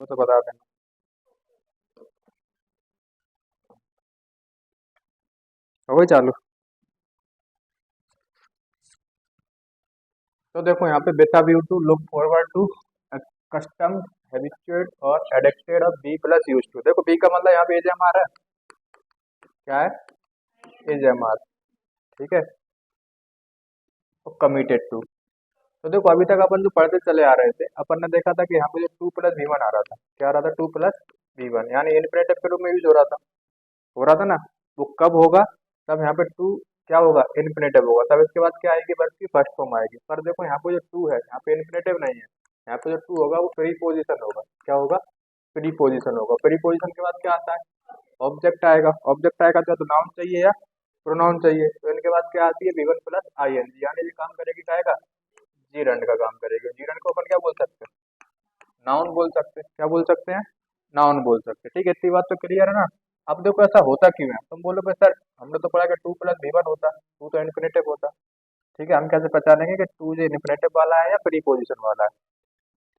वो तो बता देना। हो गई चालू। तो देखो यहाँ पे बेटा view to look forward to custom habituate और addicted of B plus use to. देखो बी का मतलब यहाँ पे एज एम आर है। क्या है? Is am are. ठीक है। और कमिटेड टू। तो देखो अभी तक अपन जो पढ़ते चले आ रहे थे, अपन ने देखा था कि यहाँ पे जो टू प्लस वी वन आ रहा था, क्या आ रहा था? टू प्लस वी वन, यानी इनफिनेटिव के रूप में यूज हो रहा था ना। वो कब होगा? तब यहाँ पे टू क्या होगा? इन्फिनेटिव होगा। तब इसके बाद क्या आएगी? वर्ब की फर्स्ट फॉर्म आएगी। पर देखो यहाँ पे जो टू है, यहाँ पे इन्फिनेटिव नहीं है। यहाँ पे जो टू होगा वो प्री पोजिशन होगा। क्या होगा? प्री पोजिशन होगा। प्री पोजिशन के बाद क्या आता है? ऑब्जेक्ट आएगा। ऑब्जेक्ट आएगा तो नाउन चाहिए या प्रोनाउन चाहिए। तो इनके बाद क्या आती है? V one plus I N G, यानी ये काम करेगी, क्या आएगा? जीरंड का काम करेगी। जीरंड को अपन क्या बोल सकते हैं? नाउन बोल सकते हैं। क्या बोल सकते हैं? नाउन बोल सकते हैं। ठीक है, इतनी बात तो क्लियर है ना। अब देखो ऐसा होता क्यों है? तुम बोलोगे सर हमने तो पढ़ा कि टू प्लस वी वन होता, टू तो इन्फिनेटिव होता। ठीक है, हम कैसे पहचानेंगे कि टू जो इन्फिनेटिव वाला है या प्रीपोजिशन वाला है?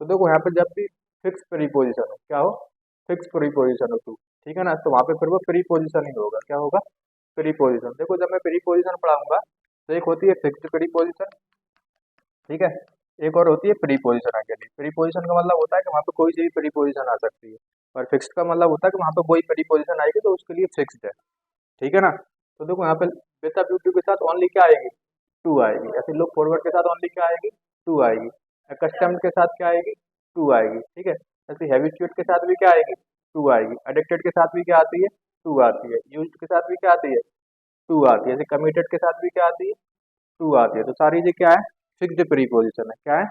तो देखो यहाँ पे जब भी फिक्स प्रीपोजिशन हो, क्या हो? फिक्स प्रीपोजिशन हो टू, ठीक है ना, तो वहाँ पे फिर वो प्रीपोजिशन ही होगा। क्या होगा? प्रीपोजिशन। देखो जब मैं प्रीपोजिशन पढ़ाऊंगा तो एक होती है फिक्स्ड प्रीपोजिशन, ठीक है, एक और होती है प्री पोजिशन अकेली। प्री पोजिशन का मतलब होता है कि वहाँ पे कोई सी भी प्री पोजिशन आ सकती है, और फिक्स्ड का मतलब होता है कि वहाँ पे कोई प्री पोजिशन आएगी तो उसके लिए फिक्स्ड है। ठीक है ना। तो देखो यहाँ पे बेटा ब्यूटी के साथ ओनली क्या आएगी? टू आएगी। ऐसे लुक फॉरवर्ड के साथ ओनली क्या आएगी? टू आएगी। कस्टम्ड के साथ क्या आएगी? टू आएगी। ठीक है। ऐसे हैबिचुएट के साथ भी क्या आएगी? टू आएगी। एडिक्टेड के साथ भी क्या आती है? टू आती है। यूज्ड के साथ भी क्या आती है? टू आती है। ऐसे कमिटेड के साथ भी क्या आती है? टू आती है। तो सारी ये क्या है? फिक्स्ड प्रीपोजिशन है। क्या है?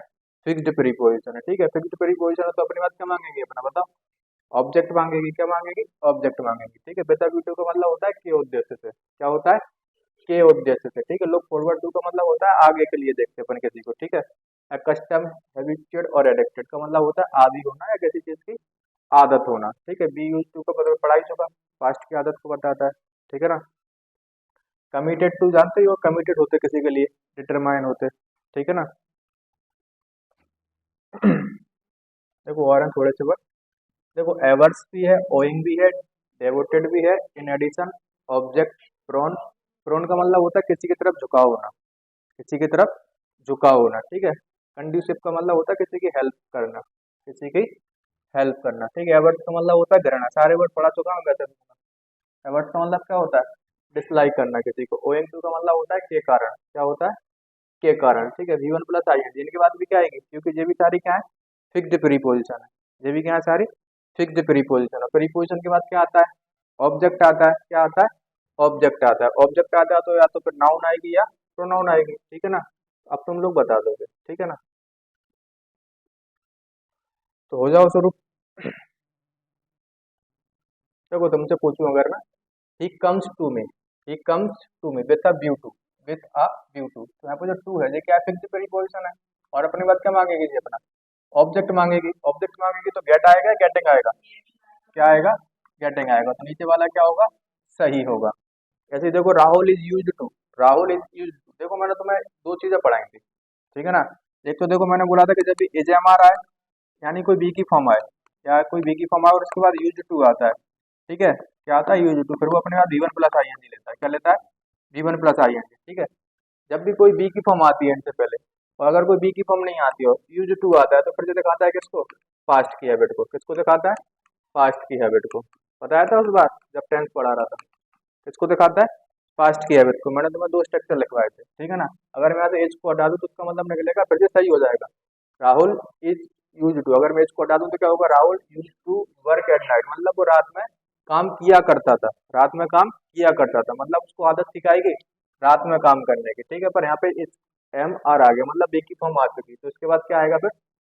फिक्स्ड प्रीपोजिशन है। ठीक है, फिक्स्ड प्रीपोजिशन है तो अपनी बात क्या मांगेगी? अपना बताओ। ऑब्जेक्ट मांगेगी। क्या मांगेगी? ऑब्जेक्ट मांगेगी। ठीक है, बेटा वीडियो का मतलब होता है के उद्देश्य से। क्या होता है? के उद्देश्य से। ठीक है, लुक फॉरवर्ड टू का मतलब होता है आगे के लिए देखते अपन किसी को। ठीक है। कस्टम हैबिचुएट और एडिक्टेड का मतलब होता है आदि होना या किसी चीज की आदत होना। ठीक है, बी यूज टू का मतलब पढ़ाई चुका, पास्ट की आदत को बताता है। ठीक है ना। कमिटेड टू जानते ही हो, कमिटेड होते किसी के लिए, डिटरमाइन होते। ठीक है ना। देखो और हैं थोड़े से वर्ड। देखो एवर्स भी है, ओइंग भी है, डेवोटेड भी है, in addition object, prone. Prone का मतलब होता है किसी की तरफ झुकाव होना, किसी की तरफ झुकाव होना। ठीक है। कंड्यूसिव का मतलब होता है किसी की हेल्प करना, किसी की हेल्प करना। ठीक है। एवर्स का मतलब होता है घृणा। सारे वर्ड पढ़ा चुका हूँ वैसे। एवर्स का मतलब क्या होता है? डिसलाइक करना किसी को। ओइंग टू का मतलब होता है के कारण। क्या होता है? के कारण। ठीक है। V one plus I N G, इनके बाद भी क्या आएगी? क्योंकि ये भी सारी क्या है? फिक्स्ड प्रीपोजिशन है। ये भी क्या है? सारी फिक्स्ड प्रीपोजिशन है। प्रीपोजिशन के बाद क्या आता है? ऑब्जेक्ट आता है। क्या आता है? ऑब्जेक्ट आता है। ऑब्जेक्ट आता है तो या तो फिर नाउन आएगी या प्रोनाउन आएगी। ठीक है ना। अब तुम लोग बता दोगे। ठीक है ना। तो हो जाओ शुरू। देखो तुमसे पूछूं अगर मैं, he comes to me, he comes to me with a view to, with a view to, तो यहाँ पे जो टू है ये क्या है? फिक्स्ड प्रीपोजिशन है। और अपनी बात क्या मांगेगी जी? अपना ऑब्जेक्ट मांगेगी। ऑब्जेक्ट मांगेगी तो गेट आएगा, गेटिंग आएगा। क्या आएगा? गेटिंग आएगा। तो नीचे वाला क्या होगा? सही होगा। ऐसे ही देखो Rahul is used to, Rahul is used to. देखो मैंने तुम्हें दो चीजें पढ़ाई थी। ठीक है ना। एक तो देखो मैंने बोला था कि जब भी एजेएमआर आए, यानी कोई बी की फॉर्म आए, या कोई बी की फॉर्म आए और उसके बाद यूज्ड टू आता है। ठीक है, क्या आता है? Used to. फिर वो अपने बाद V one plus I N G लेता है। क्या लेता है? V one plus I N G. ठीक है। जब भी कोई बी की फॉर्म आती है इनसे पहले, और अगर कोई बी की फॉर्म नहीं आती हो, यूज टू आता है, तो फिर जो दिखाता है किसको? पास्ट की हैबिट को। किसको दिखाता है? पास्ट की हैबिट को। बताया था उस बार जब टेंथ पढ़ा रहा था। किसको दिखाता है? पास्ट की हैबिट को। मैंने तुम्हें दो स्ट्रक्चर लिखवाए थे। ठीक है ना। अगर मैं यहाँ से एज को हटा दूं तो उसका मतलब निकलेगा, फिर से सही हो जाएगा। राहुल इज यूज टू, अगर मैं एज को हटा दूं तो क्या होगा? Rahul use to work at night, मतलब वो रात में काम किया करता था। रात में काम किया करता था, मतलब उसको आदत सिखाएगी रात में काम करने की। ठीक है। पर यहाँ पे इस एम आर आ गया, मतलब बी की फॉर्म आ चुकी, तो इसके बाद क्या आएगा फिर?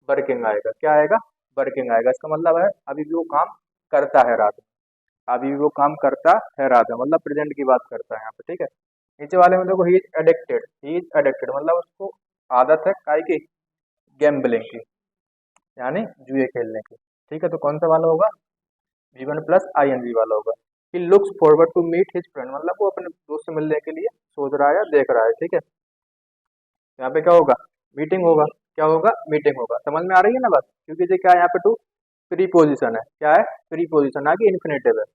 वर्किंग आएगा। क्या आएगा? वर्किंग आएगा। इसका मतलब है अभी भी वो काम करता है रात में। अभी भी वो काम करता है रात में, मतलब प्रेजेंट की बात करता है यहाँ पे। ठीक है। नीचे वाले में देखो he is addicted, he is addicted मतलब उसको आदत है काय की? गैम्बलिंग की, यानी जुए खेलने की। ठीक है। तो कौन सा वाला होगा? V one plus I N G वाला होगा। He looks forward to meet his friend, मतलब वो अपने दोस्त से मिलने के लिए सोच रहा है या देख रहा है। ठीक है। यहाँ पे क्या होगा? मीटिंग होगा। क्या होगा? मीटिंग होगा। समझ में आ रही है ना बात? क्योंकि ये क्या है यहाँ पे टू प्रीपोजिशन है, क्या है, प्रीपोजिशन ना कि इन्फिनेटिव है।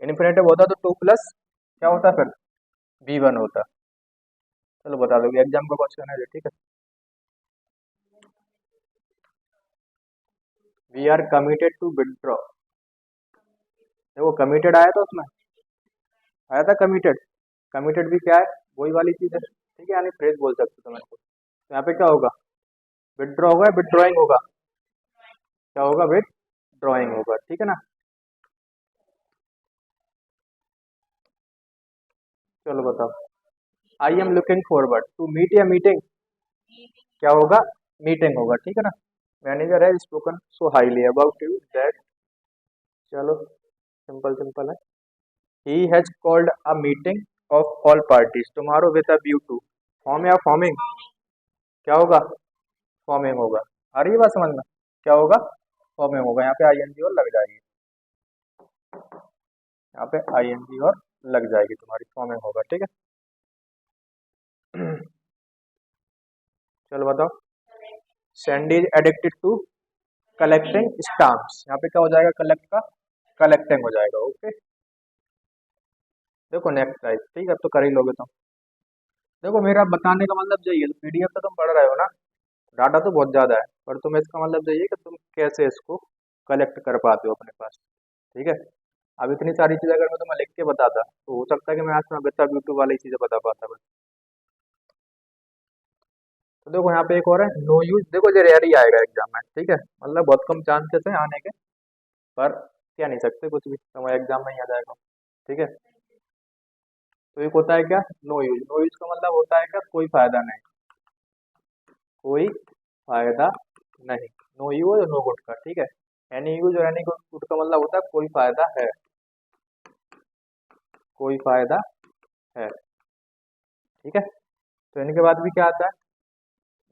इन्फिनेटिव होता तो टू प्लस क्या होता फिर V1 होता। चलो बता दोगे, एग्जाम का क्वेश्चन है ये, ठीक है। We are committed to withdraw, देखो कमिटेड आया था उसमें, आया था कमिटेड। कमिटेड भी क्या है, वही वाली चीज है, ठीक है, यानी फ्रेज बोल सकते हो तुम इसको। तो यहाँ पे क्या होगा, विदड्रॉ होगा, विदड्रॉइंग होगा, क्या होगा, विद ड्रॉइंग होगा, ठीक है ना। चलो बताओ, I am looking forward to meet या मीटिंग, क्या होगा, मीटिंग होगा, ठीक है ना। मैनेजर है spoken so highly about you that, चलो सिंपल सिंपल है। He has called a meeting of all parties tomorrow with a view to, form या फॉर्मिंग, क्या होगा, फॉर्मिंग होगा। आ रही है बात समझ में, क्या होगा, फॉर्मिंग होगा। यहाँ पे आईएनजी और लग जाएगी, यहाँ पे आईएनजी और लग जाएगी तुम्हारी, फॉर्मिंग होगा, ठीक है। चलो बताओ, Sandy is addicted to collecting stamps, यहाँ पे क्या हो जाएगा, कलेक्ट का कलेक्टिंग हो जाएगा, ओके। देखो नेक्स्ट टाइप, ठीक है, अब तो कर ही लोगे तुम। देखो मेरा बताने का मतलब यही है, पीडीएफ तो तुम पढ़ रहे हो ना, डाटा तो बहुत ज़्यादा है, पर तुम्हें इसका मतलब यही है कि तुम कैसे इसको कलेक्ट कर पाते हो अपने पास, ठीक है। अब इतनी सारी चीज़ें अगर मैं तुम्हें लिख के बताता तो हो सकता है कि मैं आज तुम्हें बेहतर यूट्यूब वाली चीज़ें बता पाता बस। तो देखो यहाँ पे एक और है नो यूज, देखो ये रेयर ही आएगा एग्जाम में, ठीक है, मतलब बहुत कम चांसेस है आने के, पर क्या नहीं सकते कुछ भी, तुम्हारे एग्जाम में ही आ जाएगा, ठीक है। तो एक होता है क्या, नो यूज, नो यूज का मतलब होता है क्या, कोई फायदा नहीं, कोई फायदा नहीं, नो यूज और नो गुड का, ठीक है। एनी यूज और एनी गुड का मतलब होता है कोई फायदा है, कोई फायदा है, ठीक है। तो इनके बाद भी क्या आता है,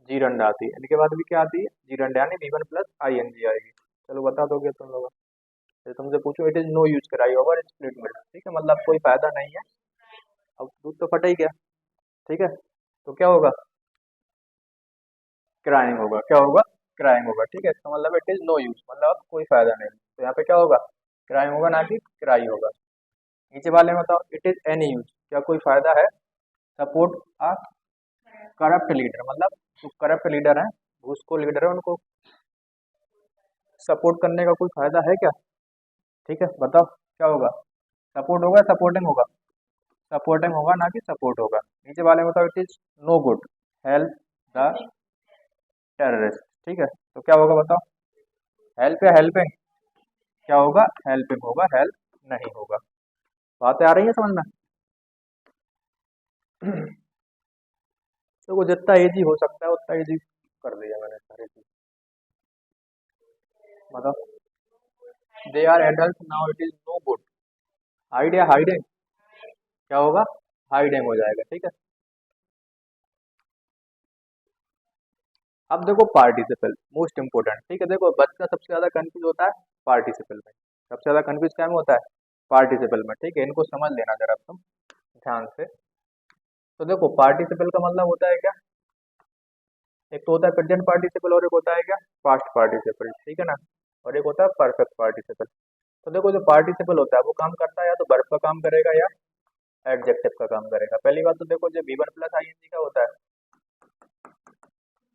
जीरंड आती है, इनके बाद भी क्या आती है, जीरंड, यानी V1 प्लस ING आएगी। चलो बता दोगे तुम लोग, जैसे तुमसे पूछो इट इज नो यूज कराई ओवर स्प्लिट मिल्क, ठीक है, मतलब कोई फायदा नहीं है, अब दूध तो फटा ही गया, ठीक है। तो क्या होगा, क्राइंग होगा, क्या होगा, क्राइंग होगा, ठीक है। इसका मतलब इट इज नो यूज, मतलब अब कोई फायदा नहीं, तो यहाँ पे क्या होगा, क्राइंग होगा ना कि क्राई होगा। नीचे वाले में बताओ, इट इज एनी यूज, क्या कोई फायदा है, सपोर्ट आ करप्ट लीडर, मतलब जो करप्ट लीडर है, घूसखोर लीडर है, उनको सपोर्ट करने का कोई फायदा है क्या, ठीक है, बताओ क्या होगा, सपोर्ट होगा, सपोर्टिंग होगा, सपोर्टिंग होगा ना कि सपोर्ट होगा। नीचे वाले में बताओ, it is no good help the terrorist, ठीक है। तो क्या होगा बताओ, हेल्प या हेल्पिंग, क्या होगा, हेल्पिंग होगा, हेल्प नहीं होगा। बातें आ रही है समझ में। तो वो जितना इजी हो सकता है उतना इजी कर दिया मैंने सारी चीज। बताओ, they are adult now it is no good, hide या हाइडिंग, क्या होगा, हाइडिंग हो जाएगा, ठीक है। अब देखो पार्टिसिपल मोस्ट इंपोर्टेंट, ठीक है, देखो बच्चा सबसे ज्यादा कंफ्यूज होता है पार्टिसिपल में, सबसे ज्यादा कंफ्यूज क्या में होता है, पार्टिसिपल में, ठीक है, इनको समझ लेना जरा तुम ध्यान से। तो देखो पार्टिसिपल का मतलब होता है क्या, एक तो होता है प्रेजेंट पार्टिसिपल और एक होता है क्या, पास्ट पार्टिसिपल, ठीक है ना, और एक होता है परफेक्ट पार्टिसिपल। तो देखो जो पार्टिसिपल होता है वो काम करता है या तो वर्ब का काम करेगा या एडजेक्टिव का काम करेगा। पहली बात तो देखो जो V1 प्लस ING का होता है,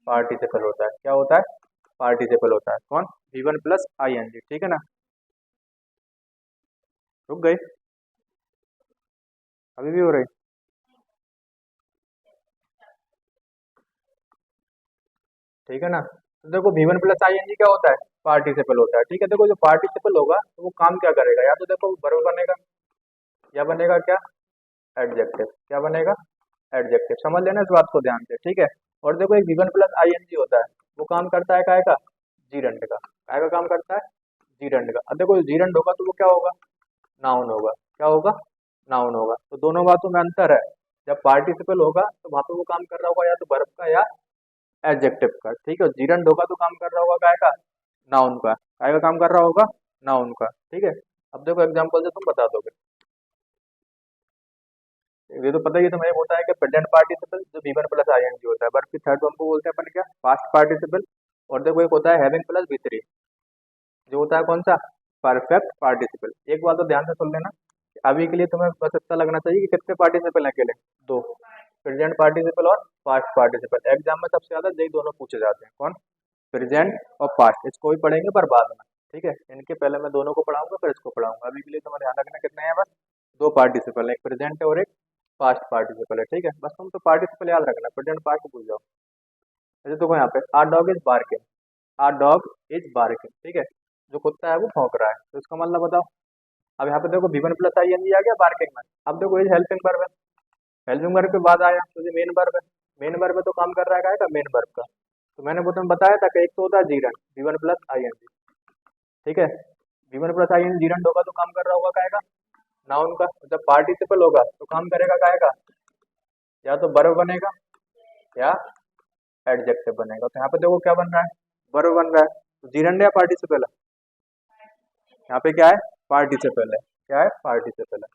पार्टिसिपल होता है, क्या होता है, पार्टिसिपल होता है, कौन, V1 प्लस ING, ठीक है ना। रुक गए, अभी भी हो रही, ठीक है ना। तो देखो V1 प्लस ING क्या होता है, पार्टिसिपल होता है, ठीक है। देखो जो पार्टिसिपल होगा तो वो काम क्या करेगा, या तो देखो वर्ब बनेगा या बनेगा क्या, एडजेक्टिव, क्या बनेगा, एडजेक्टिव, समझ लेना इस बात को ध्यान से, ठीक है। और देखो एक V1 प्लस ING होता है, वो काम करता है काय का, जीरंड का, काय का काम करता है, जीरंड का। अब देखो जीरंड होगा तो वो क्या होगा, नाउन होगा, क्या होगा, नाउन होगा। तो दोनों बातों में अंतर है, जब पार्टिसिपल होगा तो वहां पे वो काम कर रहा होगा या तो वर्ब का या एडजेक्टिव का, ठीक है। जीरंड होगा तो काम कर रहा होगा काय का, नाउन का, काय का काम कर रहा होगा, नाउन का, ठीक है। अब देखो एग्जाम्पल से तुम बता दोगे, ये तो पता ही है तुम्हें, होता है कि प्रेजेंट पार्टिसिपल जो V1 प्लस ING होता है, वर्ब की थर्ड फॉर्म को बोलते हैं अपन क्या, पास्ट पार्टिसिपल। और देखो एक होता है हैविंग प्लस V3, जो होता है कौन सा, परफेक्ट पार्टिसिपल। एक बात तो ध्यान से सुन लेना, अभी के लिए तुम्हें बस इतना लगना चाहिए कि कितने पार्टिसिपल हैं अकेले, दो, प्रेजेंट पार्टिसिपल और पास्ट पार्टिसिपल। एग्जाम में सबसे ज्यादा यही दोनों पूछे जाते हैं, कौन, प्रेजेंट और पास्ट। इसको भी पढ़ेंगे पर बाद में, ठीक है। इनके पहले मैं दोनों को पढ़ाऊंगा फिर इसको पढ़ाऊंगा। अभी के लिए तुम्हें ध्यान रखना कितने हैं, बस दो पार्टिसिपल, एक प्रेजेंट है और एक पास्ट पार्टिसिपल है, ठीक है। बस तुम तो पार्टिसिपल याद रखना, प्रेजेंट पास्ट भूल जाओ। जैसे देखो यहाँ पे our dog is barking, our dog is barking, ठीक है। जो कुत्ता है वो भौंक रहा है, तो इसका मतलब बताओ। अब यहाँ पे देखो V1 प्लस आई एन जी आ गया बार्किंग में। अब देखो इज हेल्पिंग वर्ब है, हेल्पिंग वर्ब के बाद आया तो ये मेन वर्ब है। मेन वर्ब है तो काम कर रहा है का मेन वर्ब का। तो मैंने वो तुम्हें बताया था कि एक तो होता है Jiran, V1 plus I N G, ठीक है। V1 प्लस आई एन जी जीरन होगा तो काम कर रहा होगा काहेगा, नाउन का। जब पार्टिसिपल होगा तो काम करेगा काहेगा, या तो वर्ब बनेगा या एडजेक्टिव बनेगा। तो यहाँ पे देखो क्या बन रहा है, वर्ब बन रहा है। तो जीरन या पार्टिसिपल है, यहाँ पे क्या है, पार्टिसिपल है। क्या है, पार्टिसिपल है,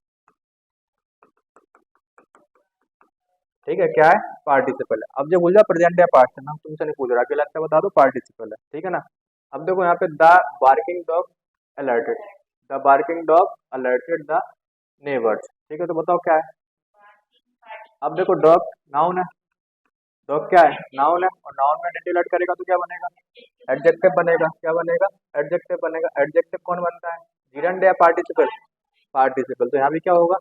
ठीक है। क्या है, पार्टिसिपल है। अब जो बोल रहा प्रेजेंट या पास्ट है ना, तुमसे नहीं पूछ रहा, अकेला अच्छा बता दो पार्टिसिपल है, ठीक है ना। अब देखो यहाँ पे the barking dog alerted, the barking dog alerted the neighbours, ठीक है। तो बताओ क्या है। अब देखो डॉग नाउन है, डॉग क्या है, नाउन है, और नाउन में डेट अलर्ट करेगा तो क्या बनेगा, एडजेक्टिव बनेगा। क्या बनेगा, एडजेक्टिव बनेगा। एडजेक्टिव कौन बनता है, जीरंड या पार्टिसिपल, पार्टिसिपल। तो यहाँ भी क्या होगा,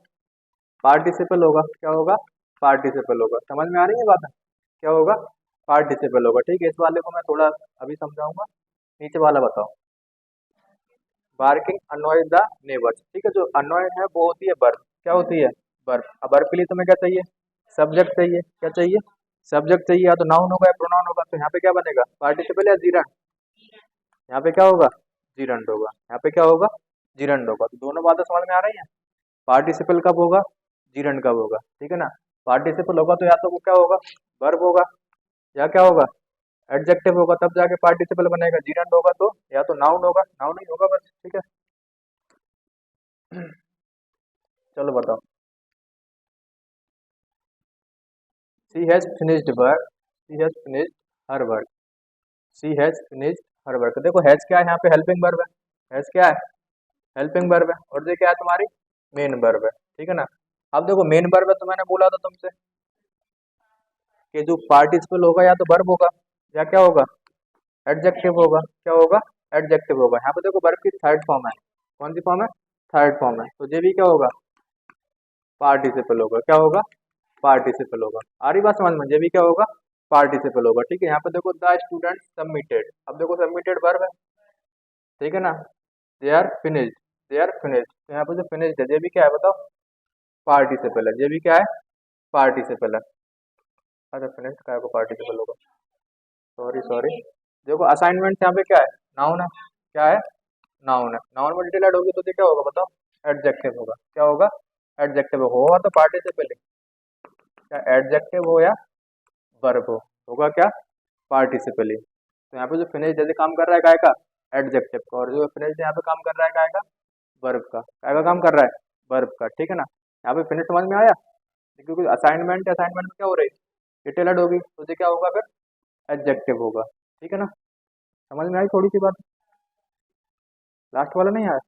पार्टिसिपल होगा। क्या होगा, पार्टिसिपल होगा। समझ में आ रही है बात, क्या होगा, पार्टिसिपल होगा, ठीक है। इस वाले को मैं थोड़ा अभी समझाऊंगा, नीचे वाला बताओ। बार्किंग अनॉयड द नेबर्स, ठीक है। जो अनॉयड है वो होती है वर्ब, क्या होती है, वर्ब। अब वर्ब के लिए तुम्हें क्या चाहिए, सब्जेक्ट चाहिए। क्या चाहिए, सब्जेक्ट चाहिए, या तो नाउन होगा या प्रोनाउन होगा। तो यहाँ पे क्या बनेगा, पार्टिसिपल या जीरंड, यहाँ पे क्या होगा, जीरंड होगा। यहाँ पे क्या होगा, जीरंड होगा। तो दोनों बातें समझ में आ रही हैं। पार्टिसिपल कब होगा, जीरंड कब होगा, ठीक है ना। पार्टिसिपल होगा तो या तो वो क्या होगा, वर्ब होगा, या क्या होगा, एडजेक्टिव होगा, तब जाके पार्टिसिपल बनेगा। जीरंड होगा तो या तो नाउन होगा, नाउन ही होगा बस, ठीक है। चलो बताओ, she has finished work, she has finished her work, she has finished her work. देखो हैज क्या है, यहाँ पे हेल्पिंग वर्ब है, हैज क्या है, हेल्पिंग वर्ब है, और ये क्या है तुम्हारी, मेन वर्ब है, ठीक है ना। अब देखो मेन वर्ब है तो मैंने बोला था तुमसे कि जो पार्टिसिपल होगा या तो वर्ब होगा या क्या होगा, एडजेक्टिव होगा। क्या होगा, एडजेक्टिव होगा। यहाँ पे देखो वर्ब की थर्ड फॉर्म है, कौन सी फॉर्म है, थर्ड फॉर्म है। तो ये भी क्या होगा, पार्टिसिपल होगा। क्या होगा, पार्टिसिपल होगा। आ रही बात समझ में, ये भी क्या होगा, पार्टिसिपल होगा, ठीक है। यहाँ पे देखो द स्टूडेंट सबमिटेड, अब देखो सबमिटेड वर्ब है, ठीक है ना। They are finished, they are finished. तो यहाँ पे जो फिनिश्ड है ये भी क्या है बताओ, पार्टिसिपल है। ये भी क्या है, पार्टिसिपल है। अच्छा फिनिश्ड का को पार्टिसिपल होगा, सॉरी सॉरी। देखो असाइनमेंट यहाँ पे क्या है, नाउन है। क्या है, नाउन है। नाउन में डिटेल ऐड होगी तो ये क्या होगा बताओ, एडजेक्टिव होगा। क्या होगा, एडजेक्टिव होगा तो पार्टिसिपल है। क्या एडजेक्टिव हो या वर्ब हो, होगा क्या, पार्टिसिपली। तो यहाँ पे जो फिनिश जैसे काम कर रहा है काय का, एडजेक्टिव का, और जो फिनिश यहाँ पे काम कर रहा है काय का, वर्ब का। काय का काम कर रहा है, वर्ब का, ठीक है ना। यहाँ पे फिनिश समझ में आया, क्योंकि असाइनमेंट असाइनमेंट में क्या हो रही है, डिटेल होगी तो ये क्या होगा फिर, एडजेक्टिव होगा, ठीक है ना। समझ में आई थोड़ी सी बात, लास्ट वाला नहीं आया,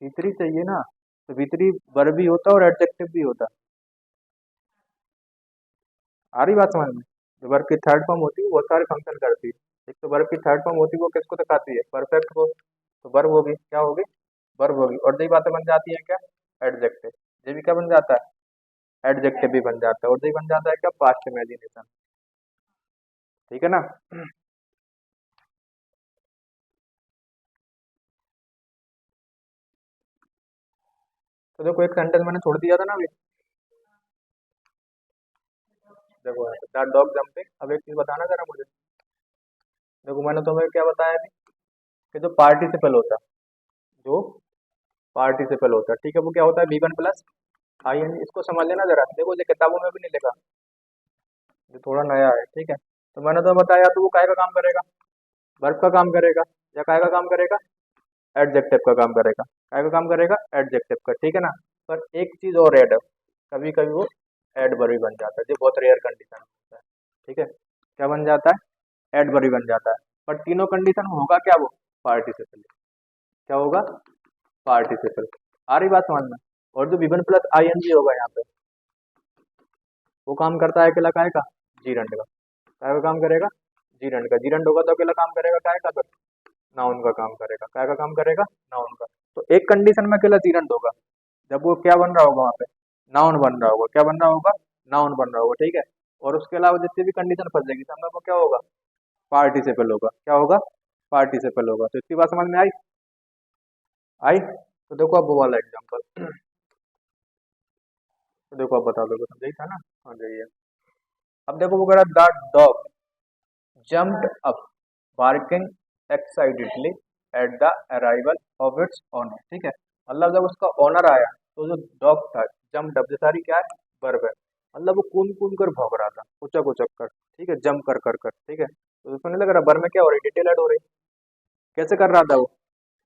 भीतरी चाहिए ना, तो भीतरी वर्ब भी होता और एडजेक्टिव भी होता। आ रही बात समझ में, जो वर्ब की थर्ड फॉर्म होती है वो बहुत सारे फंक्शन करती है। एक तो वर्ब की थर्ड फॉर्म होती है वो किसको दिखाती है, परफेक्ट को। तो वर्ब होगी, क्या होगी, वर्ब होगी। और यही बातें बन जाती है क्या, एडजेक्टिव। ये भी क्या बन जाता है, एडजेक्टिव भी बन जाता है। और यही बन जाता है क्या, पास्ट इमेजिनेशन, ठीक है ना। तो देखो एक सेंटेंस मैंने छोड़ दिया था ना अभी, देखो द डॉग जंपिंग। अब एक चीज बताना जरा मुझे, देखो मैंने तुम्हें क्या बताया अभी, कि जो पार्टिसिपल होता है, जो पार्टिसिपल होता है, ठीक है, वो क्या होता है, V1 प्लस आई एन। इसको समझ लेना जरा, देखो ये किताबों में भी नहीं लिखा, ये थोड़ा नया है, ठीक है। तो मैंने तो बताया, तो वो काय का काम करेगा, वर्ब का काम करेगा, या काय का काम करेगा, एडजेक्टिव का काम करेगा। काय का काम करेगा, एडजेक्टिव का, ठीक है ना। पर एक चीज और ऐड है, कभी कभी वो एडवर्ब भी बन जाता है, ये बहुत रेयर कंडीशन होता है, ठीक है। क्या बन जाता है, एडवर्ब भी बन जाता है। पर तीनों कंडीशन में होगा क्या, वो पार्टिसिपल। क्या होगा, पार्टिसिपल। आ रही बात समझ में। और जो V1 प्लस ING होगा यहाँ पे, वो काम करता है अकेला काय का, जीरंड का। काय का काम करेगा, जीरंड का। जीरंड होगा तो अकेला काम करेगा काय का, फिर नाउन का काम करेगा। काय का काम करेगा, नाउन का। तो एक कंडीशन में अकेला जीरंड होगा, जब वो क्या बन रहा होगा वहाँ पे, नाउन बन रहा होगा। क्या बन रहा होगा, नाउन बन रहा होगा, ठीक है। और उसके अलावा जितनी भी कंडीशन फंस जाएगी सब में वो क्या होगा, पार्टिसिपल होगा। क्या होगा, पार्टिसिपल होगा। तो इतनी बात समझ में आई, आई। तो देखो अब वो वाला एग्जाम्पल, तो देखो अब बता दो, समझ था ना, हाँ जाइए। अब देखो वो कह रहा the dog jumped up barking excitedly at the arrival of its owner, ठीक है। मतलब जब उसका ओनर आया तो जो डॉग था, जम्प अप, सारी क्या है, वर्ब है। मतलब वो कूद कूद कर भौंक रहा था, उचक उचक कर, ठीक है, जंप कर कर कर, ठीक है। तो उसको नहीं लग रहा वर्ब में क्या हो रही, डिटेल ऐड हो रही। कैसे कर रहा था वो,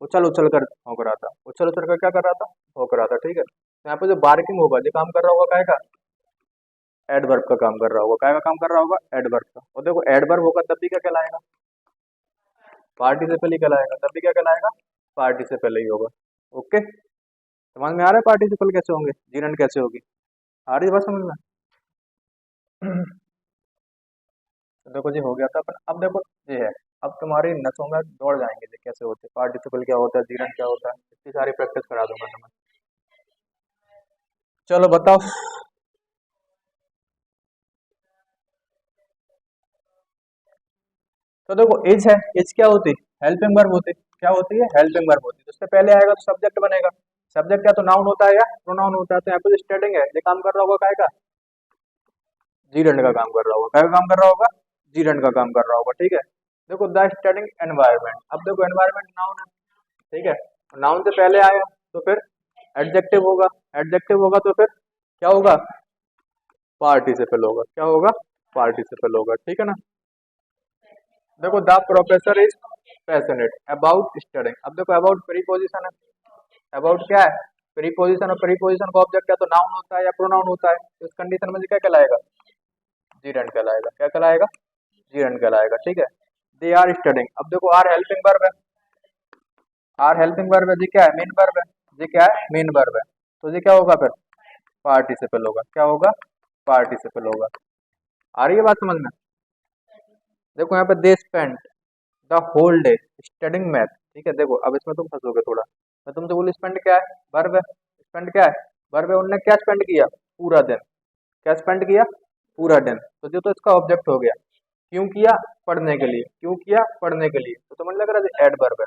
उछल उछल कर भौंक रहा था, उछल उछल कर क्या कर रहा था, भौंक रहा था, ठीक है। तो यहाँ पे जो बार्किंग होगा, जो काम कर रहा होगा काय का, एडवर्ब का काम कर रहा होगा। काय का काम कर रहा होगा, एडवर्ब का। और देखो एडवर्ब होगा तब भी क्या कहलाएगा, पार्टिसिपल ही कहलाएगा। तब भी क्या कहलाएगा, पार्टिसिपल ही होगा। ओके, समझ में आ रहा है पार्टिसिपल कैसे होंगे, जीरंड कैसे होगी, आ रही है बात समझ में। तो देखो जी हो गया था अपन। अब देखो ये है, अब तुम्हारी नसों में दौड़ जाएंगे जी कैसे होते, पार्टिसिपल क्या होता है, जीरंड क्या होता है, इतनी सारी प्रैक्टिस करा दूंगा तुम्हें। चलो बताओ। तो देखो एज है, एज क्या होती, हेल्पिंग वर्ब होती। क्या होती है, हेल्पिंग वर्ब होती है। तो उससे पहले आएगा तो सब्जेक्ट बनेगा। सब्जेक्ट या तो नाउन होता है या प्रोनाउन होता है। तो यहाँ पे स्टेटिंग है, ये काम कर रहा होगा काय का, जीरंड का काम कर रहा होगा। काय का काम कर रहा होगा, जीरंड का काम कर रहा होगा, ठीक है। देखो द स्टडिंग एनवायरमेंट, अब देखो एनवायरमेंट नाउन है, ठीक है। नाउन से पहले आया तो फिर एडजेक्टिव होगा, एडजेक्टिव होगा तो फिर क्या होगा, पार्टिसिपल होगा। क्या होगा, पार्टिसिपल होगा, ठीक है ना। देखो the professor is passionate about studying. अब देखो अबाउट प्रीपोजिशन है, अबाउट क्या है, प्रीपोजिशन। और प्रीपोजिशन का ऑब्जेक्ट या तो नाउन होता है या प्रोनाउन होता है। तो इस कंडीशन में क्या कहलाएगा, जीरंड कहलाएगा। क्या कहलाएगा, जीरंड कहलाएगा, ठीक है। दे आर स्टडिंग, अब देखो आर हेल्पिंग वर्ब है, आर हेल्पिंग वर्ब है, जी क्या है, मेन वर्ब है, जी क्या है, मेन वर्ब है। तो जी क्या होगा फिर, पार्टिसिपल होगा। क्या होगा, पार्टिसिपल होगा। आ रही है बात समझ में। देखो यहाँ पे they spend the whole day studying math, ठीक है। देखो अब इसमें तुम फंसोगे थोड़ा, मैं तुमसे बोलूँ स्पेंड क्या है, वर्ब है। स्पेंड क्या है, वर्ब है। उन्होंने क्या स्पेंड किया, पूरा दिन। क्या स्पेंड किया, पूरा दिन। तो जो तो इसका ऑब्जेक्ट हो गया। क्यों किया, पढ़ने के लिए। क्यों किया, पढ़ने के लिए। तो समझ लग रहा है एडवर्ब है,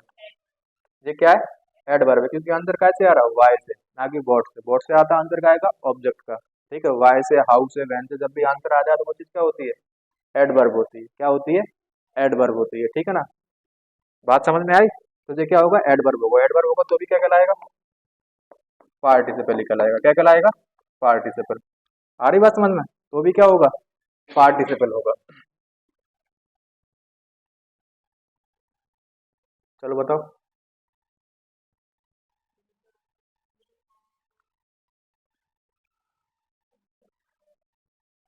ये क्या है, एडवर्ब है। क्योंकि आंसर कैसे आ रहा है, वाई से, ना कि बॉट से। बॉट से आता आंसर का आएगा ऑब्जेक्ट का, ठीक है। वाई से, हाउ से, वैन से जब भी आंसर आ जाए तो वो चीज क्या होती है, एडवर्ब होती है। क्या होती है, एडवर्ब होती है, ठीक है ना। बात समझ में आई। तो ये क्या होगा, एडवर्ब होगा। एडवर्ब होगा तो भी क्या कहलाएगा, पार्टिसिपल ही कहलाएगा। क्या कहलाएगा, पार्टिसिपल। आ रही बात समझ में, तो भी क्या होगा, पार्टिसिपल होगा। चलो बताओ।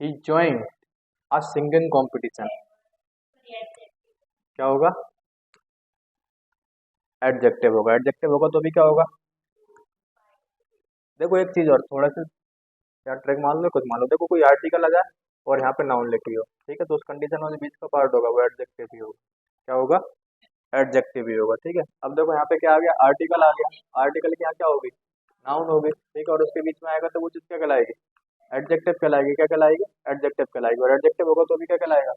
ही ज्वाइन अ सिंगिंग कॉम्पिटिशन, क्या होगा, एडजेक्टिव होगा। एडजेक्टिव होगा तो भी क्या होगा। देखो एक चीज और थोड़ा सा यार ट्रिक मान लो, कुछ मान लो। देखो कोई आर्टिकल आ जाए और यहाँ पे नाउन लिखी हो, ठीक है। तो उस कंडीशन में जो बीच का पार्ट होगा वो एडजेक्टिव ही होगा। क्या होगा, एडजेक्टिव ही होगा, ठीक है। अब देखो यहाँ पे क्या आ गया, आर्टिकल आ गया। आर्टिकल की यहाँ क्या होगी, नाउन होगी, ठीक है। और उसके बीच में आएगा तो वो चीज क्या कहलाएगी, एडजेक्टिव कहलाएगी। क्या कहलाएगी, एडजेक्टिव कहलाएगी। और एडजेक्टिव होगा तो भी क्या कहलाएगा,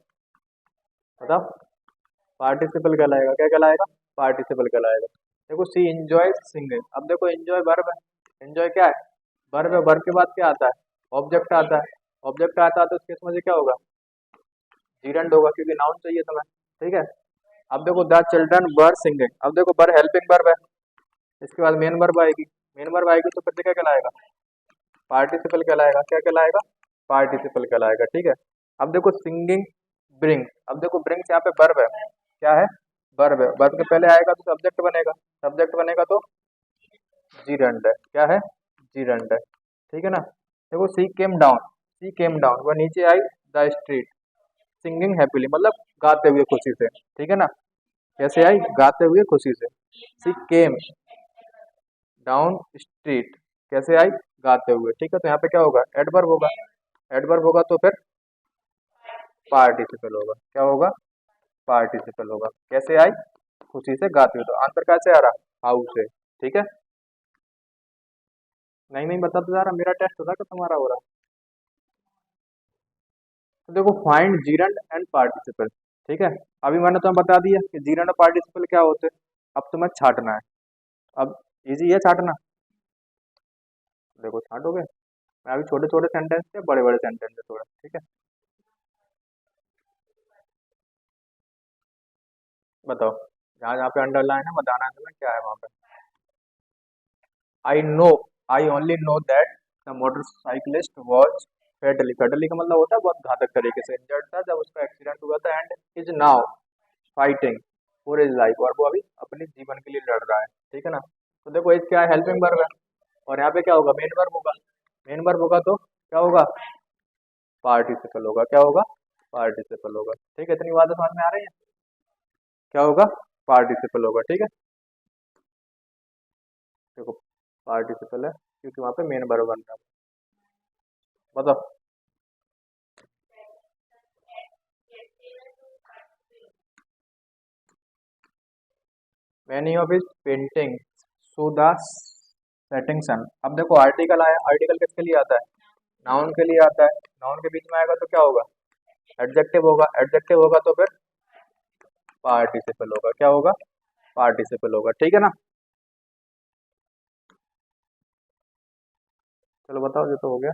बताओ, पार्टिसिपल कहलाएगा। क्या कहलाएगा, पार्टिसिपल कहलाएगा। देखो सी एंजॉय सिंगिंग, अब देखो एंजॉय वर्ब है, एंजॉय क्या है, वर्ब है। वर्ब के बाद क्या आता है, ऑब्जेक्ट आता है। ऑब्जेक्ट आता है तो इसके समझ क्या होगा, जीरंड होगा, क्योंकि नाउन चाहिए तुम्हें, ठीक है। अब देखो द चिल्ड्रन वर सिंगिंग, अब देखो वर हेल्पिंग वर्ब है, इसके बाद मेन वर्ब आएगी। मेन वर्ब आएगी तो फिर क्या कहलाएगा, पार्टिसिपल कहलाएगा। क्या कहलाएगा, पार्टिसिपल कहलाएगा, ठीक है। अब देखो सिंगिंग ब्रिंग, अब देखो ब्रिंग्स यहाँ पे वर्ब है। क्या है, वर्ब है। वर्ब के पहले आएगा तो सब्जेक्ट बनेगा, सब्जेक्ट बनेगा तो जीरंड है। क्या है, जीरंड है, ठीक है ना। देखो सी केम डाउन, सी केम डाउन, वह नीचे I the street singing happily, मतलब गाते हुए खुशी से, ठीक है ना। कैसे आई? गाते हुए, खुशी से। शी केम डाउन स्ट्रीट, कैसे आई? गाते हुए। ठीक है, तो यहाँ पे क्या होगा? एडवर्ब होगा। एडवर्ब होगा तो फिर पार्टिसिपल होगा। क्या होगा? पार्टिसिपल होगा। कैसे आई? खुशी से, गाते हुए। तो आंसर कैसे आ रहा? हाउ से। ठीक है, नहीं नहीं बता तो जा रहा, मेरा टेस्ट हो रहा है कि तुम्हारा हो रहा? तो देखो, फाइंड जीरंड एंड पार्टिसिपल। ठीक है, अभी मैंने तुम्हें बता दिया कि जीरंड और पार्टिसिपल क्या होते हैं। अब तुम्हें छाटना है। अब इजी है छाटना। देखो छाटोगे। मैं अभी छोटे छोटे सेंटेंस थे, बड़े बड़े सेंटेंस है थोड़ा। ठीक है, बताओ। जहाँ जहाँ पे अंडरलाइन है बताना है तुम्हें क्या है वहां पे। I know, I only know that the motorcyclist was fatally, fatally का मतलब होता है बहुत घातक तरीके से इंजर्ड था जब उसका एक्सीडेंट हुआ था, and is now fighting for his life, और वो अभी अपने जीवन के लिए लड़ रहा है। ठीक है ना? तो देखो इज क्या है? हेल्पिंग वर्ब है। और यहाँ पे क्या होगा? मेन वर्ब होगा। मेन वर्ब होगा तो क्या होगा? पार्टिसिपल होगा। क्या होगा? पार्टिसिपल होगा। ठीक है, इतनी बातें समझ में आ रही है? क्या होगा? पार्टिसिपल होगा। ठीक है, देखो पार्टिसिपल है क्योंकि वहां पे मेन वर्ब बन रहा है। बताओ। Many of his painting show the setting sun. अब देखो आर्टिकल आया, आर्टिकल किसके लिए आता है? नाउन के लिए आता है। नाउन के बीच में आएगा तो क्या होगा? एडजेक्टिव होगा। एडजेक्टिव होगा तो फिर पार्टिसिपल होगा। क्या होगा? पार्टिसिपल होगा। ठीक है ना? चलो बताओ, ये तो हो गया।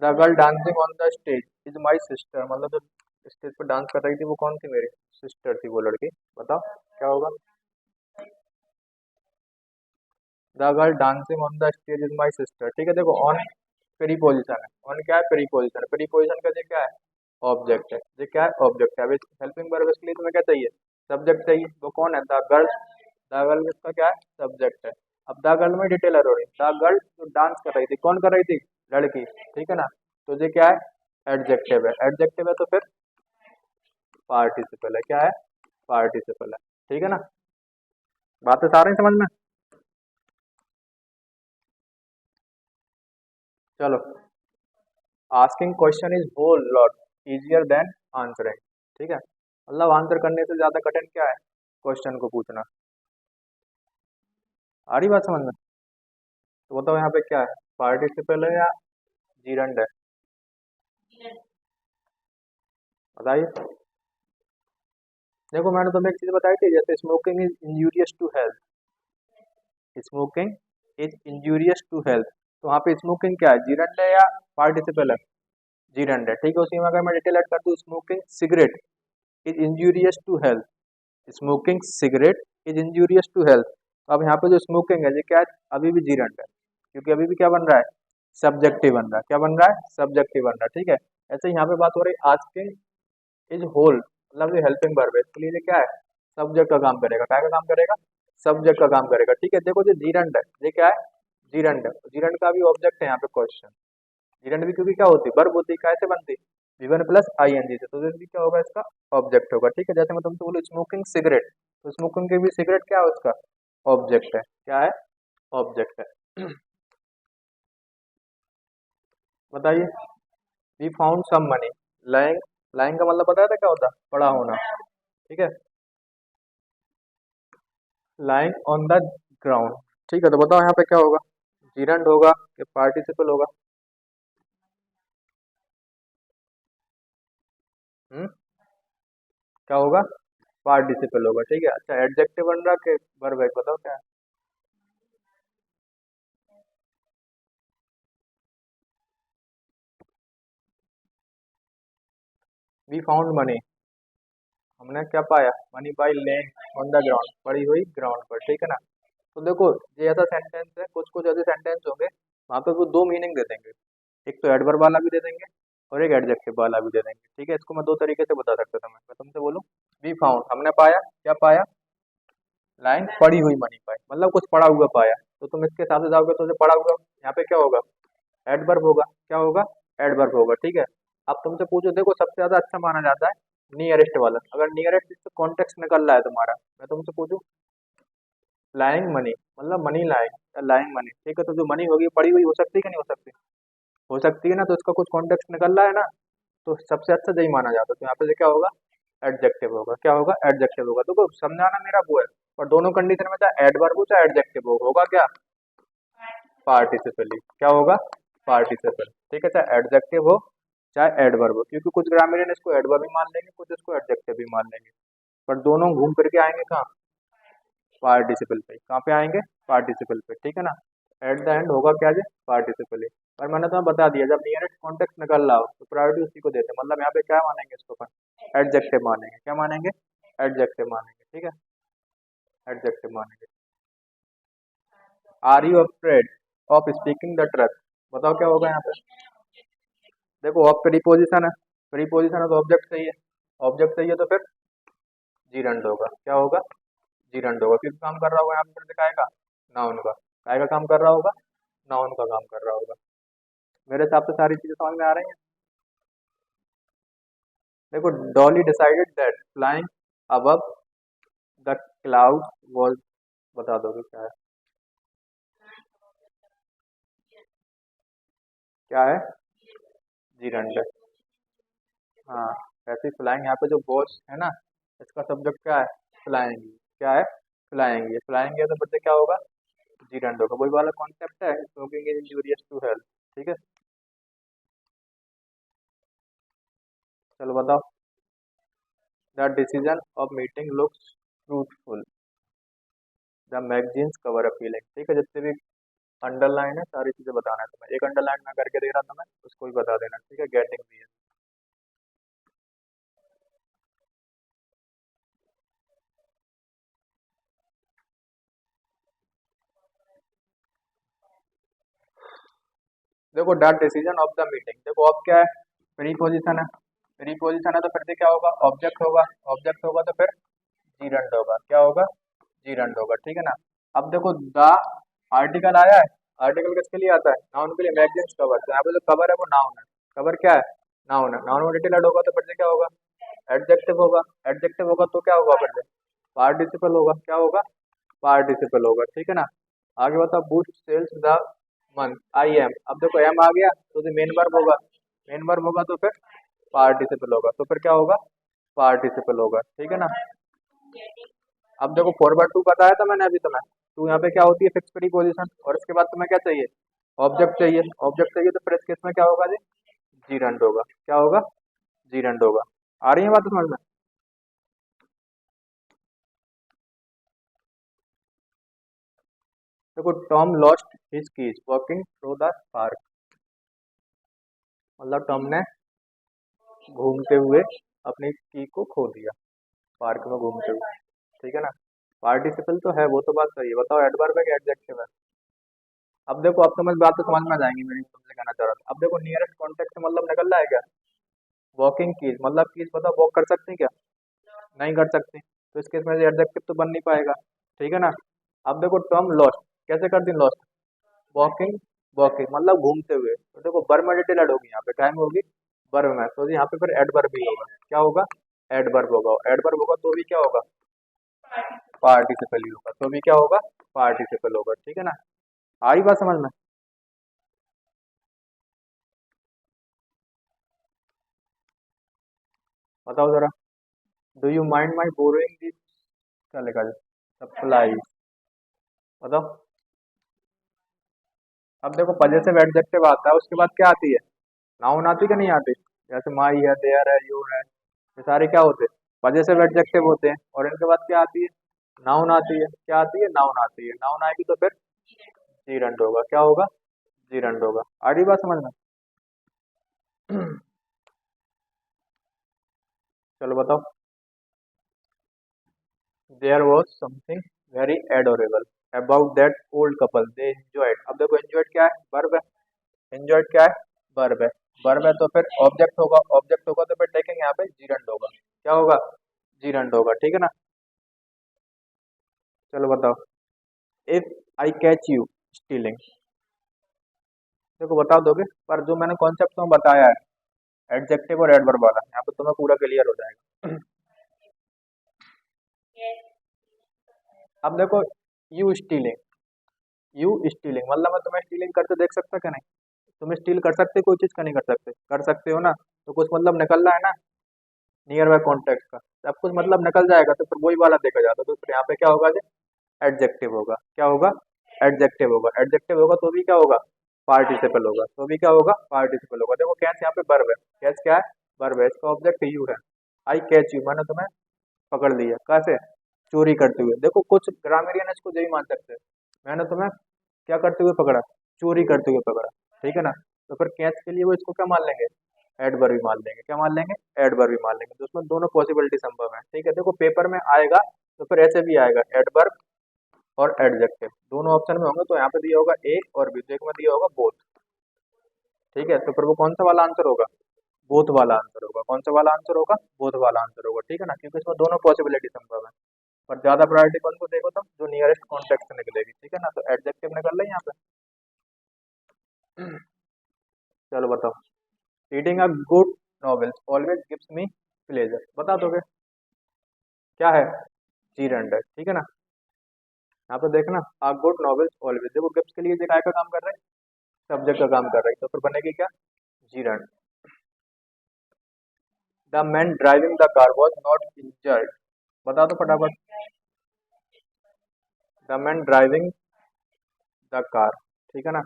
The girl dancing on the stage is my sister, मतलब जो स्टेज पर डांस कर रही थी वो कौन थी? मेरी सिस्टर थी वो लड़की। बताओ क्या होगा? The girl dancing on the stage is my sister. ठीक है, देखो ऑन प्रीपोजिशन है। ऑन क्या है? प्रीपोजिशन है। प्रीपोजिशन का ये क्या है? ऑब्जेक्ट है। ये क्या है? ऑब्जेक्ट है। अब हेल्पिंग वर्ब इसके लिए तुम्हें क्या चाहिए? सब्जेक्ट चाहिए। वो कौन है? The girl. द गर्ल इसका क्या है? सब्जेक्ट है। अब द गर्ल में डिटेलर हो रही है। द गर्ल जो डांस कर रही थी, कौन कर रही थी? लड़की। ठीक है ना? तो ये क्या है? एडजेक्टिव है। एडजेक्टिव है तो फिर पार्टिसिपल है। क्या है? पार्टिसिपल है। ठीक है ना? बातें सारी समझ में? चलो, asking question is whole lot easier than answering. ठीक है, मतलब आंसर करने से ज्यादा कठिन क्या है? क्वेश्चन को पूछना। आ रही बात समझ में? तो बताओ यहाँ पे क्या है? पार्टिसिपल है या जीरंड है? बताइए। देखो मैंने तुम्हें एक चीज बताई थी, जैसे smoking is injurious to health. Smoking is injurious to health, तो वहाँ पे स्मोकिंग क्या है? जीरंड है या पार्टिसिपल है? जीरंड है। ठीक है, उसी में अगर मैं डिटेल ऐड कर दूँ, smoking cigarette is injurious to health. Smoking cigarette is injurious to health. तो अब यहाँ पे जो स्मोकिंग है ये क्या है? अभी भी जीरंड है, क्योंकि अभी भी क्या बन रहा है? सब्जेक्टिव बन रहा है। क्या बन रहा है? सब्जेक्टिव बन रहा है। ठीक है, ऐसे यहाँ पे बात हो रही है आस्किंग इज होल, मतलब ये हेल्पिंग वर्ब है, इसके लिए ये क्या है? सब्जेक्ट का काम करेगा। क्या का काम करेगा? सब्जेक्ट का काम करेगा। ठीक है, देखो जो जीरंड है ये क्या है? जीरंड है। जीरंड का भी ऑब्जेक्ट है यहाँ पे क्वेश्चन। जीरंड भी क्योंकि क्या होती है? वर्ब होती है। कैसे बनती? V1 प्लस आईएनजी से, तो ये भी क्या होगा? इसका ऑब्जेक्ट होगा। ठीक है, जैसे मैं तुमसे बोलूँ स्मोकिंग सिगरेट, तो स्मोकिंग के भी सिगरेट क्या है? उसका ऑब्जेक्ट है। क्या है? ऑब्जेक्ट है। बताइए। We found some money lying. Lying का मतलब पता है क्या होता है? पड़ा होना। ठीक है, लाइंग ऑन द ग्राउंड। ठीक है, तो बताओ यहाँ पे क्या होगा? जीरंड होगा कि पार्टिसिपल होगा? हम्म, क्या होगा? पार्टिसिपल होगा। ठीक है, अच्छा एडजेक्टिव बन रहा कि वर्ब है? बताओ क्या है? वी फाउंड मनी, हमने क्या पाया? Money by laying on the ground, पड़ी हुई ग्राउंड पर। ठीक है ना? तो देखो ये ऐसा सेंटेंस है, कुछ कुछ ऐसे सेंटेंस होंगे वहां पे वो दो मीनिंग दे देंगे। एक तो एडवर्ब वाला भी दे देंगे और एक एडजेक्टिव वाला भी दे देंगे। ठीक है, इसको मैं दो तरीके से बता सकता था। मैं तुमसे बोलूँ, वी फाउंड हमने पाया, क्या पाया? लाइन पड़ी हुई मनी पाई, मतलब कुछ पड़ा हुआ पाया। तो तुम इसके हिसाब से जाओगे तो जो पड़ा हुआ यहाँ पे क्या होगा? एडवर्ब होगा। क्या होगा? एडवर्ब होगा। ठीक है, अब तुमसे पूछो, देखो सबसे ज्यादा अच्छा माना जाता है नियरेस्ट वाला, अगर नियरेस्ट से कॉन्टेक्स्ट निकल रहा है तुम्हारा, मैं तुमसे पूछूं लाइंग मनी, मतलब मनी लाइंग या लाइंग मनी, ठीक है, तो जो मनी होगी पड़ी हुई हो सकती है कि नहीं हो सकती, हो सकती है ना, तो उसका कुछ कॉन्टेक्स्ट निकल रहा है ना, तो सबसे अच्छा यही माना जाता है, तो यहाँ पे से क्या होगा, एडजेक्टिव होगा, क्या होगा, एडजेक्टिव होगा, तो समझाना मेरा वो है, और दोनों कंडीशन में चाहे एडवर्ब हो चाहे एडजेक्टिव हो, होगा क्या, पार्टिसिपली, क्या होगा, पार्टिसिपल, ठीक है, चाहे एडजेक्टिव हो चाहे एडवर्ब हो, क्योंकि कुछ ग्रामीरियन इसको एडवर्ब भी मान लेंगे, कुछ इसको एडजेक्टिव भी मान लेंगे, पर दोनों घूम फिर के आएंगे कहाँ, पार्टिसिपल पे, कहाँ पे आएंगे, पार्टिसिपल पे, ठीक है ना, एट द एंड होगा क्या जी, पार्टिसिपल ही, पर मैंने तुम्हें बता दिया जब नियरेस्ट कॉन्टेक्स्ट निकल रहा हो तो प्रायोरिटी उसी को देते हैं, मतलब यहाँ पे क्या मानेंगे इसको अपन, एडजेक्टिव मानेंगे, क्या मानेंगे, एडजेक्टिव मानेंगे, ठीक है, एडजेक्टिव मानेंगे। Are you afraid of speaking the truck, बताओ क्या होगा यहाँ पे, देखो ऑफ प्रीपोजिशन है, प्रीपोजिशन है तो ऑब्जेक्ट चाहिए, ऑब्जेक्ट चाहिए तो फिर जीरंड होगा, क्या होगा, जीरंड होगा, किस काम कर रहा होगा यहाँ पे, फिर से काय का, नाउन का, काय का काम कर रहा होगा, नाउन का काम कर रहा होगा, मेरे हिसाब से सारी चीजें समझ में आ रही हैं। देखो Dolly decided that flying above the cloud was, बता दोगे क्या है, जीरंड, हाँ, ऐसे फ्लाइंग, यहाँ पे जो बॉस है ना, इसका सब्जेक्ट क्या है, फ्लाइंग, क्या है, फ्लाइंग, ये फ्लाइंग है तो फिर से क्या होगा, जीरंड होगा, वही वाला कॉन्सेप्ट है, smoking is injurious to health, ठीक है, चलो बताओ, the decision of meeting looks fruitful, the magazines cover a feeling, ठीक है, जितने भी अंडरलाइन है सारी चीजें बताना है तुम्हें, एक अंडरलाइन मैं करके दे रहा था मैं, उसको भी बता देना, ठीक है, गेटिंग भी है। देखो that decision of the meeting, देखो अब क्या है, प्री पोजिशन है, प्री पोजिशन है तो फिर से क्या होगा, ऑब्जेक्ट होगा, ऑब्जेक्ट होगा तो फिर जीरंड होगा, क्या होगा, जीरंड होगा, ठीक है ना। अब देखो द आर्टिकल आया है, आर्टिकल किसके लिए आता है, नाउन के लिए, मैगजीन्स कवर, तो यहाँ पे जो कवर है वो नाउन है, कवर क्या है, नाउन है, नाउन में डिटेल ऐड होगा तो फिर से क्या होगा, एडजेक्टिव होगा, एडजेक्टिव होगा तो क्या होगा, फिर से पार्टिसिपल होगा, क्या होगा, पार्टिसिपल होगा, ठीक है ना। आगे बताओ boost sales the month, I am, अब देखो एम आ गया तो मेन वर्ब होगा, मेन वर्ब होगा तो फिर पार्टिसिपल होगा, तो फिर क्या होगा, पार्टिसिपल होगा, ठीक है ना। अब देखो फॉरवर्ड टू बताया था मैंने अभी तुम्हें, टू यहाँ पे क्या होती है, फिक्स प्रीपोजिशन, और इसके बाद तुम्हें क्या चाहिए, ऑब्जेक्ट चाहिए, ऑब्जेक्ट चाहिए तो फिर इस केस में क्या होगा जी, जीरंड होगा, क्या होगा, जीरंड होगा, आ रही है बात समझ में। देखो Tom lost his keys walking through the park, मतलब टॉम ने घूमते हुए अपनी की को खो दिया, पार्क में घूमते हुए, ठीक है ना, पार्टिसिपल तो है, वो तो बात सही है, बताओ एडवर्ब है कि एडजेक्टिव है। अब देखो अब समझ बात तो समझ में आ जाएंगी, मेरी तुमसे कहना चाह रहा था, अब देखो नियरेस्ट कॉन्टेक्ट मतलब निकल रहा है क्या, वॉकिंग कीज, मतलब कीज पता वॉक कर सकते हैं क्या, नहीं कर सकते, तो इसके इसमें एडजेक्टिव तो बन नहीं पाएगा, ठीक है ना। अब देखो टर्म लॉस्ट, कैसे कर दी लॉस्ट, वॉकिंग, वॉकिंग मतलब घूमते हुए, तो देखो वर्ब में डिटेल ऐड होगी, यहाँ पे टाइम होगी वर्ब में, तो यहाँ पे फिर एडवर्ब भी होगा, क्या होगा, एडवर्ब होगा, एडवर्ब होगा तो भी क्या होगा, पार्टिसिपल ही होगा, तो भी क्या होगा, पार्टिसिपल होगा, ठीक है ना। आई बात समझ में, बताओ जरा, do you mind my borrowing this, क्या लिखा है, सप्लाई, बताओ। अब देखो पजेसिव एडजेक्टिव आता है, उसके बाद क्या आती है, नाउन आती है कि नहीं आती, जैसे माई है, देयर है, योर है, ये सारे क्या होते हैं, पजेसिव एडजेक्टिव होते हैं, और इनके बाद क्या आती है, नाउन आती है, क्या आती है, नाउन आती है, नाउन आएगी तो फिर जीरंड होगा, क्या होगा, जीरंड होगा, आगे बात समझ में। चलो बताओ, there was something very adorable about that old couple they enjoyed, अब देखो एंजॉयड क्या है, वर्ब है, एंजॉयड क्या है, वर्ब है, वर्ब है तो फिर ऑब्जेक्ट होगा, ऑब्जेक्ट होगा तो फिर देखेंगे यहाँ पे जीरंड होगा, क्या होगा, जीरंड होगा, ठीक है ना। चलो बताओ, if I catch you stealing, देखो बता दोगे, पर जो मैंने कॉन्सेप्ट तो बताया है, एडजेक्टिव और एडवर्ब वाला, यहाँ पे तुम्हें पूरा क्लियर हो जाएगा। अब देखो यू स्टीलिंग, यू स्टीलिंग मतलब मैं तुम्हें स्टीलिंग करते देख सकता क्या नहीं? तुम स्टील कर सकते कोई चीज का नहीं कर सकते? कर सकते हो ना, तो कुछ मतलब निकल रहा है ना नियर बाय कॉन्टेक्स्ट का, सब कुछ मतलब निकल जाएगा, तो फिर वही वाला देखा जाता है। तो फिर यहाँ पे क्या होगा जी? एडजेक्टिव होगा। क्या होगा? एडजेक्टिव होगा। एडजेक्टिव होगा तो भी क्या होगा? पार्टिसिपल होगा। तो भी क्या होगा? पार्टिसिपल होगा। देखो कैच यहाँ पे वर्ब है, कैच क्या है? वर्ब है, इसका ऑब्जेक्ट यू है। आई कैच यू, मैंने तुम्हें पकड़ लिया, कैसे? चोरी करते हुए। देखो कुछ ग्रामेरियन इसको यही मान सकते हैं, मैंने तुम्हें क्या करते हुए पकड़ा? चोरी करते हुए पकड़ा, ठीक है ना? तो फिर कैच के लिए वो इसको क्या मान लेंगे? एडवर्ब भी मान लेंगे। क्या मान लेंगे? एडवर्ब भी मान लेंगे। तो उसमें दोनों पॉसिबिलिटी संभव है, ठीक है। देखो पेपर में आएगा तो फिर ऐसे भी आएगा, एडवर्ब और एडजेक्टिव दोनों ऑप्शन में होंगे। तो यहाँ पे दिया होगा ए और बी, तो एक में दिया होगा बोथ, ठीक है। तो फिर वो कौन सा वाला आंसर होगा? बोथ वाला आंसर होगा। कौन सा वाला आंसर होगा? बोथ वाला आंसर होगा, ठीक है ना, क्योंकि इसमें दोनों पॉसिबिलिटी संभव है। पर ज्यादा प्रायोरिटी कौन को देखो तुम? जो नियरेस्ट कॉन्टेक्स्ट निकलेगी, ठीक है ना। तो एडजेक्टिव निकल रही है यहाँ पे। चलो बताओ। Reading a good novels always gives me pleasure, बता दोगे क्या है? जीरंड है, ठीक है ना। यहाँ पे देखना, अ गुड नॉवेल्स ऑलवेज, देखो गिव्स के लिए जो काय का काम कर रहे हैं? सब्जेक्ट का काम कर रही है, तो फिर बनेगी क्या? Gerund. The man driving the car was not injured, बता दो फटाफट। The man driving the car, ठीक है ना।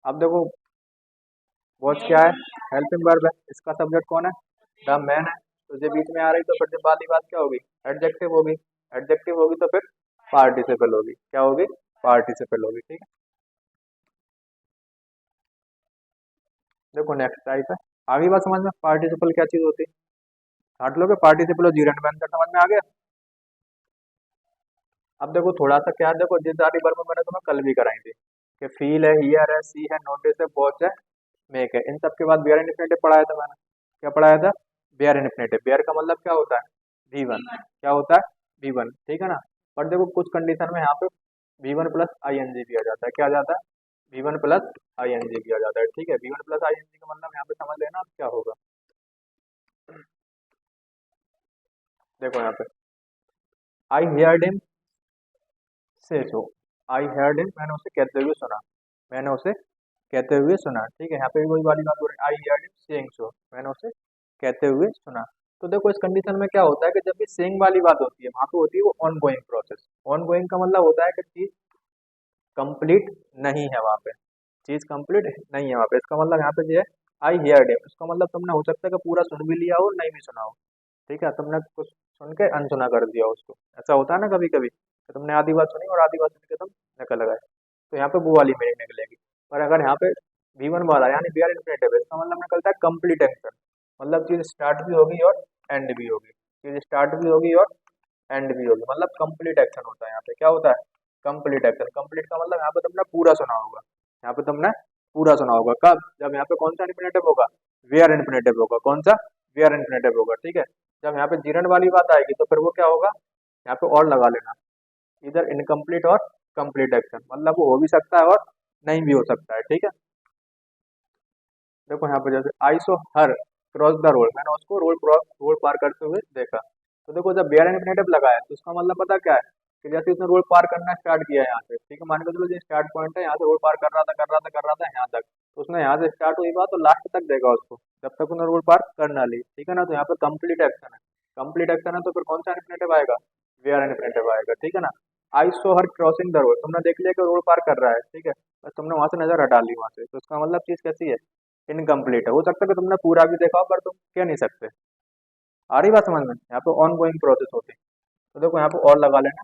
अब देखो वॉच क्या है? हेल्पिंग वर्ब है, इसका सब्जेक्ट कौन है? द मैन है। तो जो बीच में आ रही तो फिर जब वाली बात क्या होगी? एडजेक्टिव होगी। एडजेक्टिव होगी तो फिर पार्टिसिपल होगी। क्या होगी? पार्टिसिपल होगी, ठीक है। देखो नेक्स्ट टाइप है, आगे बात समझ में, पार्टिसिपल क्या चीज होती है? छाट लोगे पार्टिसिपल और जीरेंड में अंतर समझ में आ गया? अब देखो थोड़ा सा क्या है, देखो जिस सारी वर्ब मैंने तुम्हें कल भी कराई थी कि फील है, हियर है, सी है, नोटिस है, वॉच है, मेक है, इन सब के बाद बियर इन्फिनेटिव पढ़ाया था मैंने। क्या पढ़ाया था? Beer infinitive. बियर का मतलब क्या होता है? V1। क्या होता है? V1, ठीक है ना। पर देखो कुछ कंडीशन में यहाँ पे V1 प्लस ING भी आ जाता है। क्या आ जाता है? V1 प्लस ING भी आ जाता है, ठीक है। V1 प्लस ING का मतलब यहाँ पे समझ लेना अब क्या होगा। देखो यहाँ पे आई हियर्ड हिम से सो, आई हर्ड हिम, मैंने उसे कहते हुए सुना, मैंने उसे कहते हुए सुना, ठीक है। यहाँ पे भी वही वाली बात हो रही है, I heard him saying so, मैंने उसे कहते हुए सुना। तो देखो इस कंडीशन में क्या होता है कि जब भी सेइंग वाली बात होती है वहां पे होती है वो on going process. On going का मतलब होता है कि चीज कंप्लीट नहीं है वहां पे, चीज कंप्लीट नहीं है वहां पे। इसका मतलब यहाँ पे जो है आई हियर्ड हिम, इसका मतलब तुमने हो सकता है कि पूरा सुन भी लिया हो नहीं भी सुना हो, ठीक है। तुमने कुछ सुन के अनसुना कर दिया उसको, ऐसा होता है ना कभी कभी, तो तुमने आधी बात सुनी और आधी बात सुन के तुम निकल गए, तो यहाँ पे वो वाली मीनिंग निकलेगी। पर अगर यहाँ पे V1 वाला यानी बियर इन्फिनेटिव है, इसका मतलब निकलता है कंप्लीट एक्शन, मतलब चीज स्टार्ट भी होगी और एंड भी होगी, चीज स्टार्ट भी होगी और एंड भी होगी, मतलब कंप्लीट एक्शन होता है यहाँ पे। क्या होता है? Complete action. कंप्लीट का मतलब यहाँ पे तुमने पूरा सुना होगा, यहाँ पे तुमने पूरा सुना होगा। कब? जब यहाँ पे कौन सा इन्फिनेटिव होगा? वेयर इन्फिनेटिव होगा। कौन सा? वेयर इन्फिनेटिव होगा, ठीक है। जब यहाँ पे जीरन वाली बात आएगी तो फिर वो क्या होगा? यहाँ पे और लगा लेना, इधर इनकम्प्लीट और कंप्लीट एक्शन, मतलब वो हो भी सकता है और नहीं भी हो सकता है, ठीक है। देखो यहाँ पे जैसे आई सो हर क्रॉस द रोड, मैंने उसको रोड पार करते हुए देखा। तो देखो जब बेयर इन्फिनेटिव लगा है तो उसका मतलब पता क्या है कि जैसे उसने रोड पार करना स्टार्ट किया है यहाँ से, ठीक है, मान के चलो ये स्टार्ट पॉइंट है, यहाँ से रोड पार कर रहा था कर रहा था कर रहा था यहाँ तक, तो उसने यहाँ से स्टार्ट हुई बात तो लास्ट तक देगा उसको, जब तक उसने रोड पार कर ना ली, ठीक है ना। तो यहाँ पे कंप्लीट एक्शन है, कंप्लीट एक्शन है तो फिर कौन सा इन्फिनेटिव आएगा? वेयर इन्फिनेटिव आएगा, ठीक है ना। आई सो हर क्रॉसिंग द रोड, तुमने देख लिया कि रोड पार कर रहा है, ठीक है, बस तुमने वहां से नजर हटा ली वहां से, तो इसका मतलब चीज कैसी है? इनकम्प्लीट है। हो सकता है कि तुमने पूरा भी देखा हो पर तुम कह नहीं सकते। आ रही बात समझ में? यहाँ पे ऑन गोइंग प्रोसेस होती है। तो देखो यहाँ पे और लगा लेना,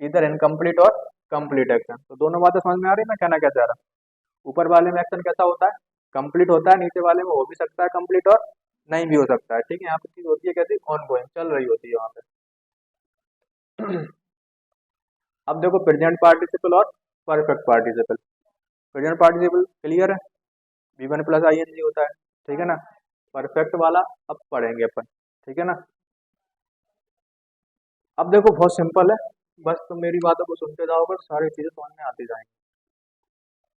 इधर इनकम्प्लीट और कंप्लीट एक्शन, तो दोनों बातें समझ में आ रही है मैं कहना क्या चाह रहा हूँ। ऊपर वाले में एक्शन कैसा होता है? कंप्लीट होता है, नीचे वाले में हो भी सकता है कंप्लीट और नहीं भी हो सकता है, ठीक है। यहाँ पे चीज होती है कैसी? ऑन गोइंग, चल रही होती है वहाँ पे। अब देखो प्रेजेंट पार्टिसिपल और perfect participle. Present participle clear है, V1 प्लस ING होता है, ठीक है ना। परफेक्ट वाला अब पढ़ेंगे अपन, ठीक है ना। अब देखो बहुत सिंपल है, बस तुम मेरी बातों को सुनते जाओगे सारी चीजें समझ में आती जाएंगी।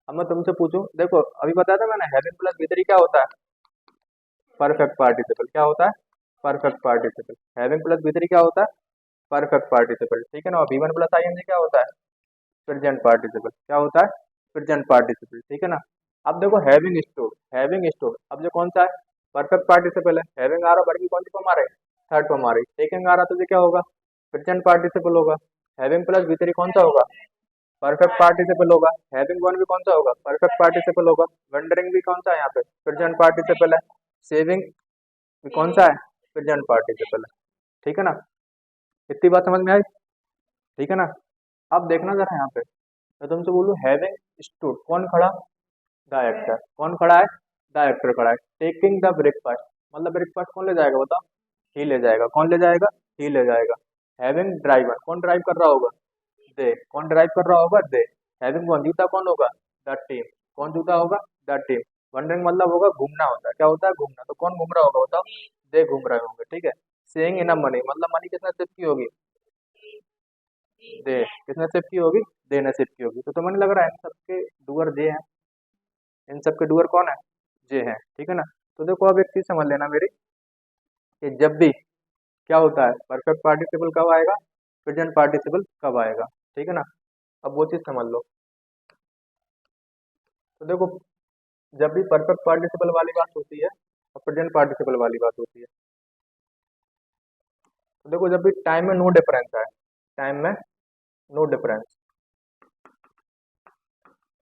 अब मैं तुमसे पूछूं, देखो अभी बताया था मैंने हैविंग प्लस विदरी क्या होता है? परफेक्ट पार्टिसिपल क्या होता है, perfect participle. Having plus V3 क्या होता है, परफेक्ट पार्टिसिपल, ठीक है ना। और V1 प्लस ING क्या होता है, प्रेजेंट पार्टिसिपल, क्या होता है, प्रेजेंट पार्टिसिपल, ठीक है ना। अब देखो हैविंग स्टोर, हैविंग स्टोर, अब जो कौन सा है, परफेक्ट पार्टिसिपल है। हैविंग आ रहा वर्ग की कौन सी फॉर्म आ रही है, थर्ड फॉर्म आ रही है। टेकिंग आ रहा तो ये क्या होगा, प्रेजेंट पार्टिसिपल होगा। हैविंग प्लस V3 कौन सा होगा, परफेक्ट पार्टिसिपल होगा। हैविंग वन भी कौन सा होगा, परफेक्ट पार्टिसिपल होगा। वंडरिंग भी कौन सा है यहाँ पे, प्रेजेंट पार्टिसिपल है। सेविंग भी कौन सा है, प्रेजेंट पार्टिसिपल है, ठीक है ना। इतनी बात समझ में आई, ठीक है ना। अब देखना जरा यहाँ पे, मैं तुमसे बोलूँ हैविंग स्टूड, कौन खड़ा, द एक्टर, कौन खड़ा है, द एक्टर खड़ा है। टेकिंग द ब्रेकफास्ट, मतलब ब्रेकफास्ट कौन ले जाएगा बताओ, ही ले जाएगा। कौन ले जाएगा, ही ले जाएगा। हैविंग ड्राइवर, कौन ड्राइव कर रहा होगा, दे। कौन ड्राइव कर रहा होगा, दे। हैविंग वन, जूता कौन होगा, द टीम। कौन जूता होगा, द टीम। वंडरिंग मतलब होगा घूमना होता है, क्या होता है, घूमना। तो कौन घूम रहा होगा बताओ, दे घूम रहे होंगे, ठीक है। सेइंग इन मनी, मतलब मनी किसने सिर्फ की होगी, दे। किसने सिर्फ की होगी, दे ने सिर्फ की होगी। तो तुम्हें नहीं लग रहा है इन सबके डूअर जे हैं, इन सबके डूअर कौन है, जे हैं, ठीक है ना। तो देखो अब एक चीज समझ लेना मेरी, कि जब भी क्या होता है, परफेक्ट पार्टिसिपल कब आएगा, प्रेजेंट पार्टिसिपल कब आएगा, ठीक है ना। अब वो चीज समझ लो। तो देखो जब भी परफेक्ट पार्टिसिपल वाली बात होती है और प्रेजेंट पार्टिसिपल वाली बात होती है, तो देखो जब भी टाइम में नो डिफरेंस है, टाइम में no difference,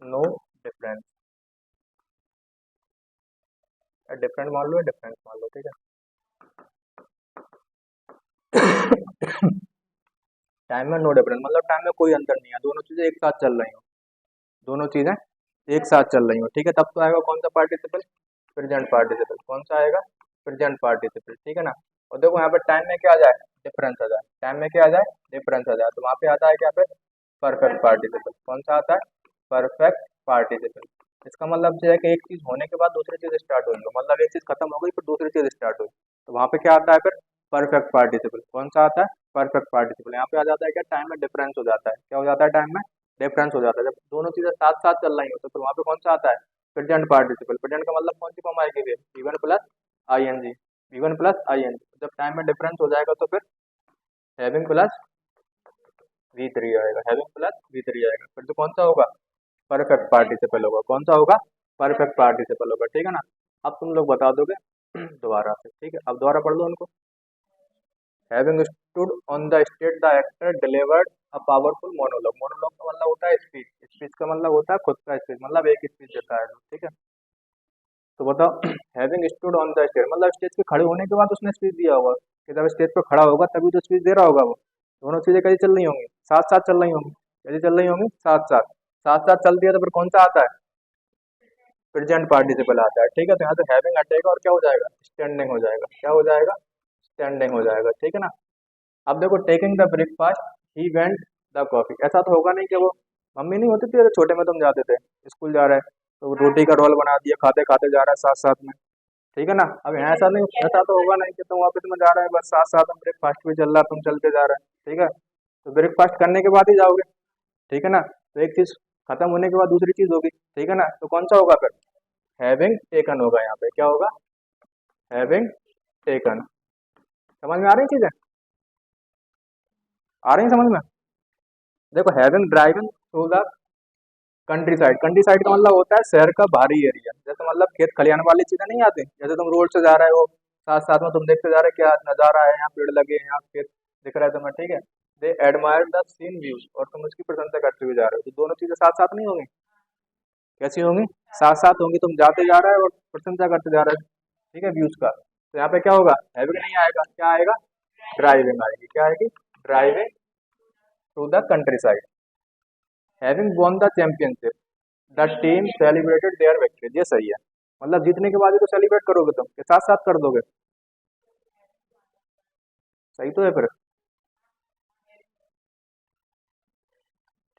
no difference, different मान लो या डिफरेंस मान लो, ठीक है। टाइम में नो डिफरेंस मतलब टाइम में कोई अंतर नहीं है, दोनों चीजें एक साथ चल रही हो, दोनों चीजें एक साथ चल रही हो, ठीक है। तब तो आएगा कौन सा पार्टिसिपल, प्रेजेंट पार्टिसिपल। कौन सा आएगा, प्रेजेंट पार्टिसिपल, ठीक है ना। और देखो यहाँ पे टाइम में क्या आ जाए, डिफरेंस आ जाए। टाइम में क्या आ जाए, डिफरेंस आ जाए, तो वहाँ पे आता है क्या पे, परफेक्ट पार्टिसिपल। कौन सा आता है, परफेक्ट पार्टिसिपल। इसका मतलब जो है कि एक चीज होने के बाद दूसरी चीज स्टार्ट हुई हो, मतलब एक चीज खत्म हो गई फिर दूसरी चीज स्टार्ट हुई, तो वहाँ पे क्या आता है फिर, परफेक्ट पार्टिसिपल। कौन सा आता है, परफेक्ट पार्टिसिपल। यहाँ पे आ जाता है क्या, टाइम में डिफरेंस हो जाता है, क्या हो जाता है, टाइम में डिफरेंस हो जाता है। जब दोनों चीजें साथ साथ चल रही हो तो फिर वहाँ पे कौन सा आता है, प्रेजेंट पार्टिसिपल। प्रेजेंट का मतलब कौन सी फॉर्म आएगी फिर, V1 plus ING, V1 plus ING। जब टाइम में डिफरेंस हो जाएगा तो फिर हैविंग प्लस V3 आएगा, हैविंग प्लस V3 आएगा, फिर तो कौन सा होगा, परफेक्ट पार्टिसिपल होगा। कौन सा होगा, परफेक्ट पार्टिसिपल होगा, ठीक है ना। अब तुम लोग बता दोगे दोबारा से, ठीक है। अब दोबारा पढ़ लो उनको। Having stood on the stage the actor delivered a powerful monologue. Monologue का मतलब होता है स्पीच, स्पीच का मतलब होता है खुद का स्पीच, मतलब एक स्पीच देता है, ठीक है। तो बताओ having stood on the stage मतलब स्टेज पे खड़े होने के बाद उसने स्पीच दिया होगा, कि जब स्टेज पे खड़ा होगा तभी तो स्पीच दे रहा होगा वो। दोनों चीजें कैसे चल रही होंगी, साथ साथ चल रही होंगी, कैसे चल रही होंगी, साथ साथ। साथ साथ चलती है तो फिर कौन सा आता है, प्रेजेंट पार्टिसिपल आता है, ठीक है। तो यहाँ से हैविंग हटेगा और क्या हो जाएगा, स्टैंडिंग हो जाएगा, क्या हो जाएगा, स्टैंडिंग हो जाएगा, ठीक है ना। अब देखो taking the breakfast he went the coffee, ऐसा तो होगा नहीं कि वो, मम्मी नहीं होती थी छोटे में, तुम जाते थे स्कूल जा रहे हैं तो रोटी का रोल बना दिया, खाते खाते जा रहा है साथ साथ में, ठीक है ना। अब यहाँ ऐसा नहीं, ऐसा तो होगा नहीं कि तुम ऑफिस में जा रहे हैं बस साथ साथ में ब्रेकफास्ट भी चल रहा है, तुम चलते जा रहे हैं, ठीक है। तो ब्रेकफास्ट करने के बाद ही जाओगे, ठीक है ना। तो एक चीज खत्म होने के बाद दूसरी चीज होगी, ठीक है ना। तो कौन सा होगा फिर, हैविंग टेकन होगा, यहाँ पे क्या होगा, हैविंग टेकन। समझ में आ रही चीजें, आ रही हैं समझ में। देखो having driving through the country side, country side का मतलब होता है शहर का बाहरी एरिया, जैसे मतलब खेत खलियान वाली चीजें नहीं आती, जैसे तुम रोड से जा रहे हो साथ साथ में तुम देखते जा रहे हो क्या नजारा है, यहाँ पेड़ लगे हैं, यहाँ खेत दिख रहा है तुम्हें, ठीक है। They admire the scene views, और तुम उसकी प्रशंसा करते हुए जा रहे हो, तो दोनों चीजें साथ साथ नहीं होंगी, कैसी होंगी, साथ साथ होंगी। तुम जाते जा रहे हो और प्रशंसा करते जा रहे हो, ठीक है, व्यूज का। तो यहाँ पे क्या होगा, हैविंग नहीं आएगा, क्या आएगा, ड्राइविंग आएगी, क्या आएगी, driving through the country side. Having won the championship the team celebrated there victory, ये सही है। मतलब जीतने के बाद ही तो सेलिब्रेट करोगे तुम, के साथ साथ कर दोगे, सही तो है फिर,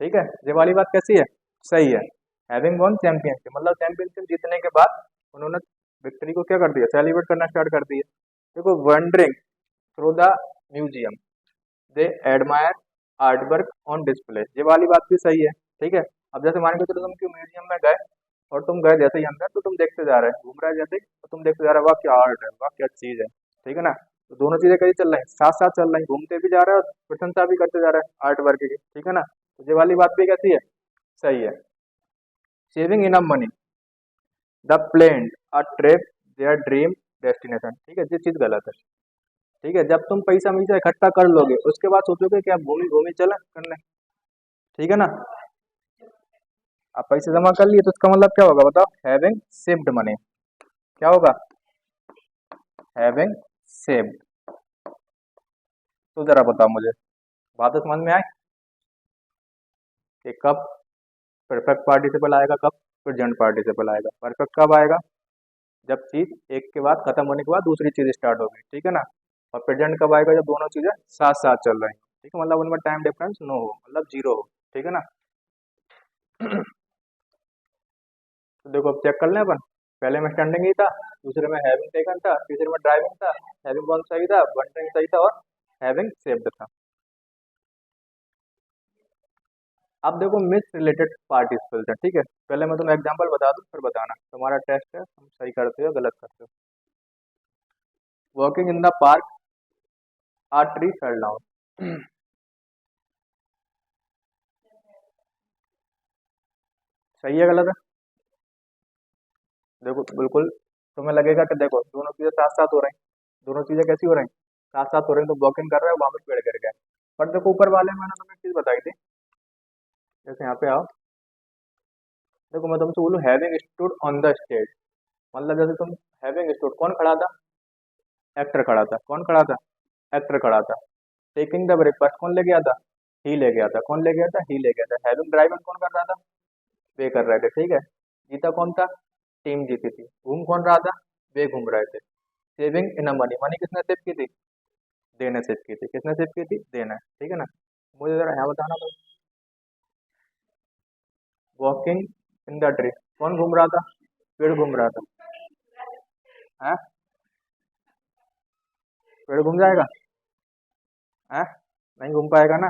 ठीक है। ये वाली बात कैसी है, सही है। हैविंग वन चैंपियनशिप मतलब चैंपियनशिप जीतने के बाद उन्होंने विक्ट्री को क्या कर दिया, सेलिब्रेट करना स्टार्ट कर दिया। देखो wondering through the museum they admire art work on display, ये वाली बात भी सही है, ठीक है। अब जैसे मान के चलो तुम क्यों म्यूजियम में गए और तुम गए जैसे ही अंदर तो तुम देखते जा रहे हो, घूम रहा है जैसे ही तो तुम देखते जा रहे हो, वाह क्या आर्ट है, वाह क्या चीज है, ठीक है ना। तो दोनों चीजें कैसी चल रही हैं, साथ साथ चल रही हैं, घूमते भी जा रहे हैं और प्रशंसा भी करते जा रहे हैं आर्ट वर्क की, ठीक है ना। तो ये वाली बात भी कैसी है, सही है। Saving enough money the plane a trip their dream destination, ठीक है, ये चीज गलत है। ठीक है, जब तुम पैसा मीसा इकट्ठा कर लोगे उसके बाद सोचोगे कि आप घूमी घूमी चले करने, ठीक है ना। आप पैसे जमा कर लिए तो उसका मतलब क्या होगा बताओ, हैविंग सेव्ड मनी, क्या होगा, हैविंग सेव्ड। तो जरा बताओ मुझे, बात तो समझ में आई कि कब परफेक्ट पार्टिसिपल आएगा, कब प्रेजेंट पार्टिसिपल आएगा। परफेक्ट कब आएगा, जब चीज एक के बाद खत्म होने के बाद दूसरी चीज स्टार्ट होगी, ठीक है ना। और प्रेजेंट कब आएगा, जब दोनों चीजें साथ साथ चल रही हैं, ठीक है, मतलब उनमें टाइम डिफरेंस नो हो, मतलब जीरो हो, ठीक है ना। तो देखो अब चेक कर लें अपन, पहले में स्टैंडिंग ही था, दूसरे में हैविंग टेकन था, तीसरे में ड्राइविंग था, हैविंग वन सही था, वंडरिंग सही था और हैविंग सेव्ड था। अब देखो मिस रिलेटेड पार्टिसिपल्स है, ठीक है। पहले मैं तुम्हें एग्जांपल बता दूं फिर बताना, तुम्हारा टेस्ट है तुम सही करते हो गलत करते हो। Walking in the park a tree fell down, सही है गलत है, देखो बिल्कुल तुम्हें लगेगा कि देखो दोनों चीजें साथ साथ हो रही, दोनों चीजें कैसी हो रही, साथ साथ हो रही, तो वॉकिंग कर रहा है वहां पे पेड़ गिर गया। पर देखो ऊपर वाले में मैंने तुम्हें एक चीज बताई थी, जैसे यहाँ पे आओ, देखो मैं तुमसे बोलूँ having stood on the stage, मतलब जैसे तुम हैविंग स्टूड, कौन खड़ा था, एक्टर खड़ा था, कौन खड़ा था, एक्टर खड़ा था। टेकिंग द ब्रेकफास्ट कौन ले गया था, ही ले गया था, कौन ले गया था, ही ले गया था। हैविंग ड्राइवन कौन कर रहा था, वे कर रहे थे, ठीक है। जीता कौन था, टीम जीती थी। घूम कौन रहा था, वे घूम रहे थे। सेविंग इन मनी, मनी किसने सेव की थी, देने सेव की थी, किसने सेव की थी, देना, ठीक है ना। मुझे जरा यहाँ बताना तो, वॉकिंग इन द ट्री कौन घूम रहा था, पेड़ घूम रहा था, है, पेड़ घूम जाएगा, है, नहीं घूम पाएगा ना,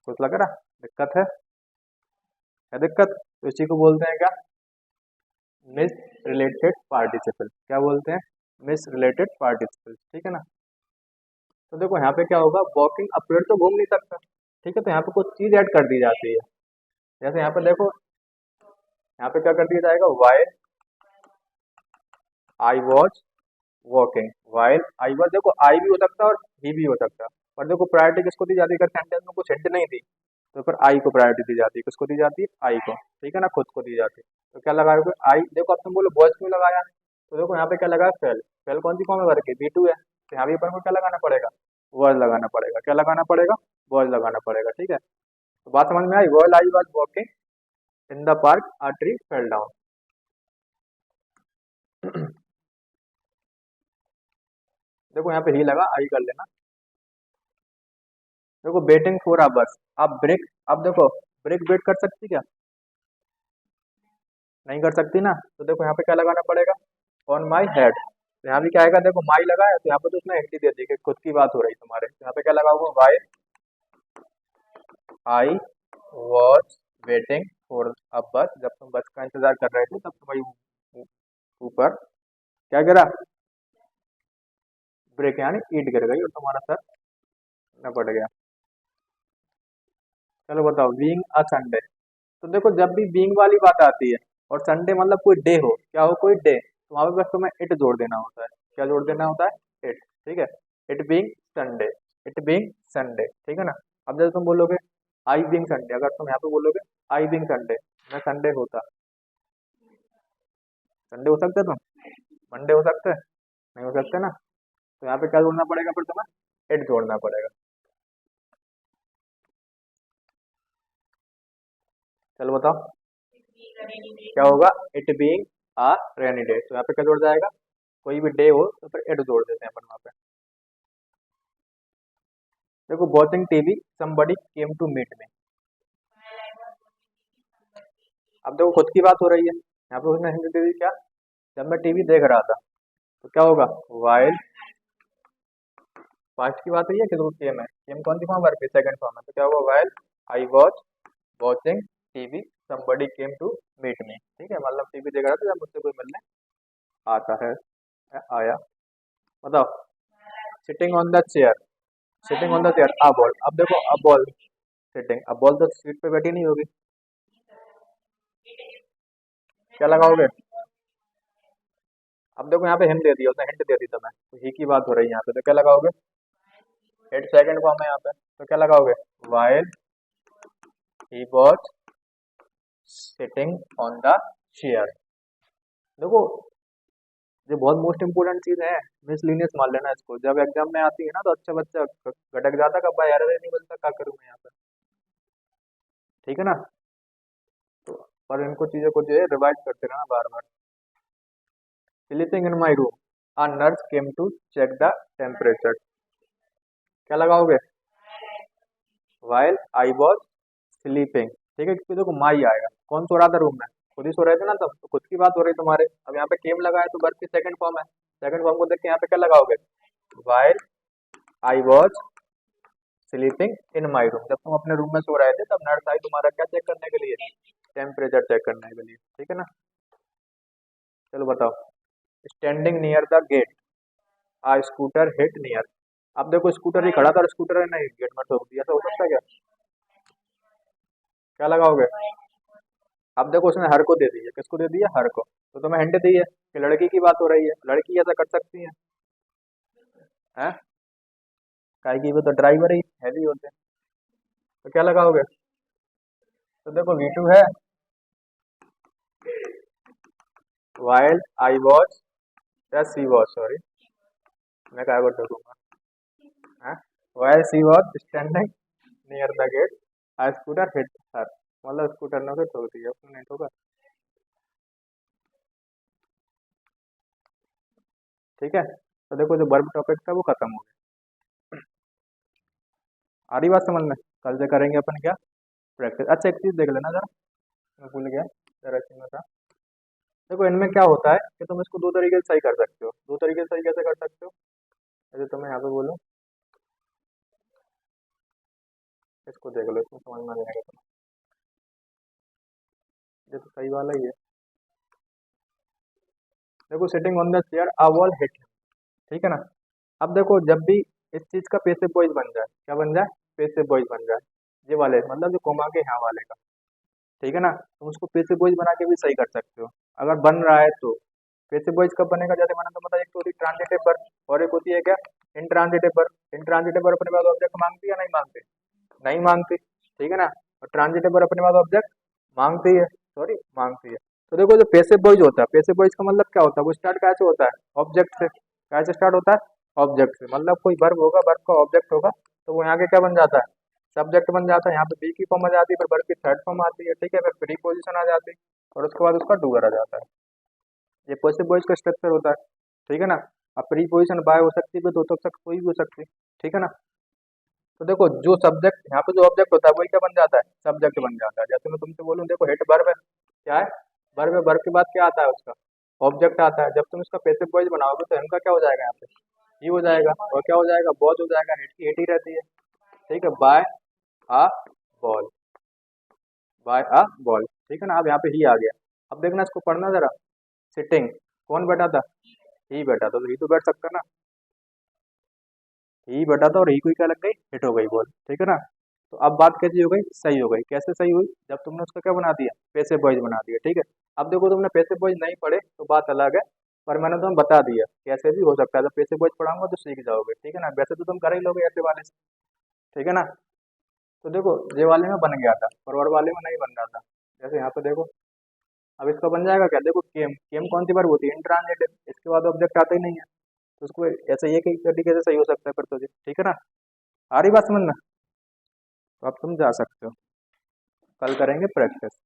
कुछ लग रहा दिक्कत है दिक्कत, तो इसी को बोलते हैं क्या, मिस रिलेटेड पार्टिसिपल, क्या बोलते हैं, मिस रिलेटेड पार्टिसिपल, ठीक है ना। तो देखो यहाँ पे क्या होगा, वॉकिंग, अब पेड़ तो घूम नहीं सकता, ठीक है, तो यहाँ पे कुछ चीज ऐड कर दी जाती है। जैसे यहाँ पे देखो, यहाँ पे क्या कर दिया जाएगा, while I was walking, while I was, देखो आई भी हो सकता है और ही भी हो सकता है, पर देखो प्रायोरिटी किसको दी जाती है, अगर सेंटेंस में कुछ हिंट नहीं दी तो फिर आई को प्रायोरिटी दी जाती है, किसको दी जाती है, आई को, ठीक है ना, खुद को दी जाती है। तो क्या लगाओगे, आई, देखो अब तुम बोलो वॉज क्यों लगाया, तो देखो यहाँ पे क्या लगा, फेल, फेल कौन सी फॉर्म है वर्ग की, V2 है, तो यहाँ भी अपन को क्या लगाना पड़ेगा, वॉज लगाना पड़ेगा, क्या लगाना पड़ेगा, वॉज लगाना पड़ेगा, ठीक है। तो बात समझ में आई, while I was walking in the park a tree fell down. देखो यहाँ पे ही लगा, आई कर लेना। देखो वेटिंग फॉर आवर्स, आप ब्रेक, अब देखो ब्रेक वेट कर सकती क्या, नहीं कर सकती ना, तो देखो यहाँ पे क्या लगाना पड़ेगा, ऑन माई हेड, तो यहाँ भी क्या आएगा, देखो माई लगा है तो यहाँ पे तो उसने हिंट दे दी कि खुद की बात हो रही तुम्हारे, तो यहाँ पे क्या लगा हुआ, why I was waiting for a bus, जब तुम बस का इंतजार कर रहे थे तब तुम्हारी ऊपर क्या गिरा, ब्रेक यानी ईट गिर गई और तुम्हारा सर न पड़ गया। चलो बताओ, बीइंग अ संडे, तो देखो जब भी बीइंग वाली बात आती है और संडे मतलब कोई डे हो, क्या हो, कोई डे, तो वहां पे बस तुम्हें इट जोड़ देना होता है, क्या जोड़ देना होता है, इट, ठीक है। It being Sunday, it being Sunday, ठीक है ना। अब जैसे तुम बोलोगे आई बीइंग संडे, अगर तुम यहाँ पे बोलोगे आई बीइंग संडे, मैं संडे होता, संडे हो सकते तुम, मंडे हो सकते, नहीं हो सकते ना, तो यहाँ पे क्या जोड़ना पड़ेगा, फिर तुम्हें इट जोड़ना पड़ेगा। चलो बताओ क्या होगा, it being a rainy day, तो यहाँ पे क्या जोड़ जाएगा, कोई भी डे हो तो फिर इट जोड़ देते हैं अपन वहाँ पे। देखो watching TV somebody came to meet me, अब देखो खुद की बात हो रही है, यहाँ पे उसने हिंट दे दी क्या, जब मैं टीवी देख रहा था, तो क्या होगा, वाइल, पास्ट की बात हुई है कि केम है, केम कौन सी फॉर्म वर्क है, सेकंड फॉर्म है, तो क्या होगा, while I watch watching TV somebody came to meet me, ठीक है, मतलब टीवी देख रहा था जब मुझसे कोई मिलने आता है, आया। बताओ, sitting on the chair, sitting on the chair, a ball. अब देखो अ बॉल सिटिंग, अब बॉल तो सीट पे बैठी नहीं होगी, क्या लगाओगे? अब देखो यहाँ पे हिंट दे दिया उसने, हिंट दे दी तुम्हें, तो ही की बात हो रही है यहाँ पे, तो क्या लगाओगे? हेड सेकंड फॉर्म है यहाँ पे, तो क्या लगाओगे? While he was sitting on the chair. देखो ये बहुत मोस्ट इंपोर्टेंट चीज है, मिसलिनियस मान लेना इसको, जब एग्जाम में आती है ना तो अच्छा बच्चा गटक जाता, कब भाई यार नहीं बोलता क्या करूँ मैं यहाँ पे, ठीक है ना। तो पर इनको चीजों को जो है रिवाइज करते रहना बार बार। Sleeping in my room, a nurse came to check the temperature, क्या लगाओगे? वाइल आई वॉज स्लीपिंग, ठीक है, क्योंकि देखो माई आएगा, कौन सो रहा था रूम में? खुद ही सो रहे थे ना, तब तो खुद की बात हो रही तुम्हारे। अब यहाँ पे केम लगा है तो वर्ब की सेकंड फॉर्म है, सेकंड फॉर्म को देख के यहाँ पे क्या लगाओगे? While I was sleeping in my room, जब तुम अपने रूम में सो रहे थे तब नर्स आई तुम्हारा क्या चेक करने के लिए? टेम्परेचर चेक करने के लिए, ठीक है ना। चलो बताओ, standing near the gate, a scooter hit near. अब देखो स्कूटर ही खड़ा था और स्कूटर ने गेट में ठोक दिया, ऐसा हो सकता है क्या? क्या लगाओगे? अब देखो उसने हर को दे दी है, किसको दे दी है? हर को, तो तुम्हें हिंट दी है कि लड़की की बात हो रही है, लड़की ऐसा कर सकती है, हैं? काहे की वो तो ड्राइवर ही हैवी होते हैं, तो क्या लगाओगे? तो देखो V2 है, वाइल आई वॉज या सी वॉज, सॉरी मैं काय को ठोकूंगा, हैं? While she was standing near the gate, a scooter hit her, मतलब स्कूटर ने उसे ठोक दिया, उसने नहीं ठोका, ठीक है। तो देखो जो वर्ब टॉपिक था वो खत्म हो गया, आ रही बात समझ में? कल से करेंगे अपन क्या? प्रैक्टिस। अच्छा एक चीज देख लेना जरा, मैं भूल गया, जरा इसी में था। देखो इनमें क्या होता है कि तुम इसको दो तरीके से सही कर सकते हो, दो तरीके से सही कैसे कर सकते हो? जैसे तुम्हें यहाँ पे बोलूँ, इसको देख लो, इसमें समझ में आ जाएगा तुम्हें, ये तो सही वाला ही है। देखो sitting on the chair a wall hit, ठीक है ना। अब देखो जब भी इस चीज का पैसिव वॉइस बन जाए, क्या बन जाए? पैसिव वॉइस बन जाए, ये वाले मतलब जो कोमा के यहाँ वाले का, ठीक है ना, तुम उसको पैसिव वॉइस बना के भी सही कर सकते हो अगर बन रहा है तो। पैसिव वॉइस कब बनेगा? जैसे मैंने तो बताया, एक तो होती ट्रांजिटिव वर्ब और एक होती है क्या? Intransitive verb. इंट्रांजिटिव वर्ब अपने बाद ऑब्जेक्ट मांगती है, नहीं मांगती? नहीं मांगती, ठीक है ना। और ट्रांजिटिव वर्ब अपने बाद ऑब्जेक्ट मांगती है, सॉरी मांगती है। तो देखो जो पैसिव वॉइस होता है, पैसिव वॉइस का मतलब क्या होता है? वो स्टार्ट कैसे होता है? ऑब्जेक्ट से। कैसे स्टार्ट होता है? ऑब्जेक्ट से, मतलब कोई वर्ब होगा, वर्ब का ऑब्जेक्ट होगा, तो वो यहाँ के क्या बन जाता है? सब्जेक्ट बन जाता है। यहाँ पे बी की फॉर्म आ जाती है, फिर वर्ब की थर्ड फॉर्म आती है, ठीक है, फिर प्रीपोजिशन आ जाती है, और उसके बाद उसका डूअर आ जाता है। ये पैसिव वॉइस का स्ट्रक्चर होता है, ठीक है ना। अब प्रीपोजिशन बाय हो सकती है, तो तब तक कोई भी हो सकती है, ठीक है ना। तो देखो जो सब्जेक्ट यहाँ पे जो ऑब्जेक्ट होता है वही क्या बन जाता है? सब्जेक्ट बन जाता है। जैसे मैं तुमसे बोलूँ, देखो हिट वर्ब है, क्या है? वर्ब है, वर्ब के बाद क्या आता है? उसका ऑब्जेक्ट आता है। जब तुम इसका पैसिव वॉइस बनाओगे तो इनका क्या हो जाएगा? यहाँ पे ही हो जाएगा, और क्या हो जाएगा? बॉज हो जाएगा, हिट की हिट ही रहती है, ठीक है। By a ball, by a ball, ठीक है ना। अब यहाँ पे ही आ गया, अब देखना इसको पढ़ना जरा। सिटिंग, कौन बैठा था? ही बैठा था, तो ही तो बैठ सकता ना, ही बैठा था और ही को ही क्या लग गई? हिट हो गई बॉल, ठीक है ना। तो अब बात कैसी हो गई? सही हो गई। कैसे सही हुई? जब तुमने उसका क्या बना दिया? पैसिव वॉइस बना दिया, ठीक है। अब देखो तुमने पैसिव वॉइस नहीं पढ़े तो बात अलग है, पर मैंने तुम्हें बता दिया कैसे भी हो सकता है, जब पैसिव वॉइस पढ़ाऊंगा तो सीख जाओगे, ठीक है ना। वैसे तो तुम कर ही लोगे ऐसे वाले से, ठीक है ना। तो देखो ये वाले में बन गया था, फॉरवर्ड वाले में नहीं बन रहा था। जैसे यहाँ पे देखो, अब इसका बन जाएगा क्या? देखो केम, केम कौन सी वर्ब होती है? इंट्रांजिटिव, इसके बाद ऑब्जेक्ट आता ही नहीं है, तो उसको ऐसे ये कई तरीके से सही हो सकता है फिर तो जी, ठीक है ना। आ रही बात समझ में? तो अब तुम जा सकते हो, कल करेंगे प्रैक्टिस।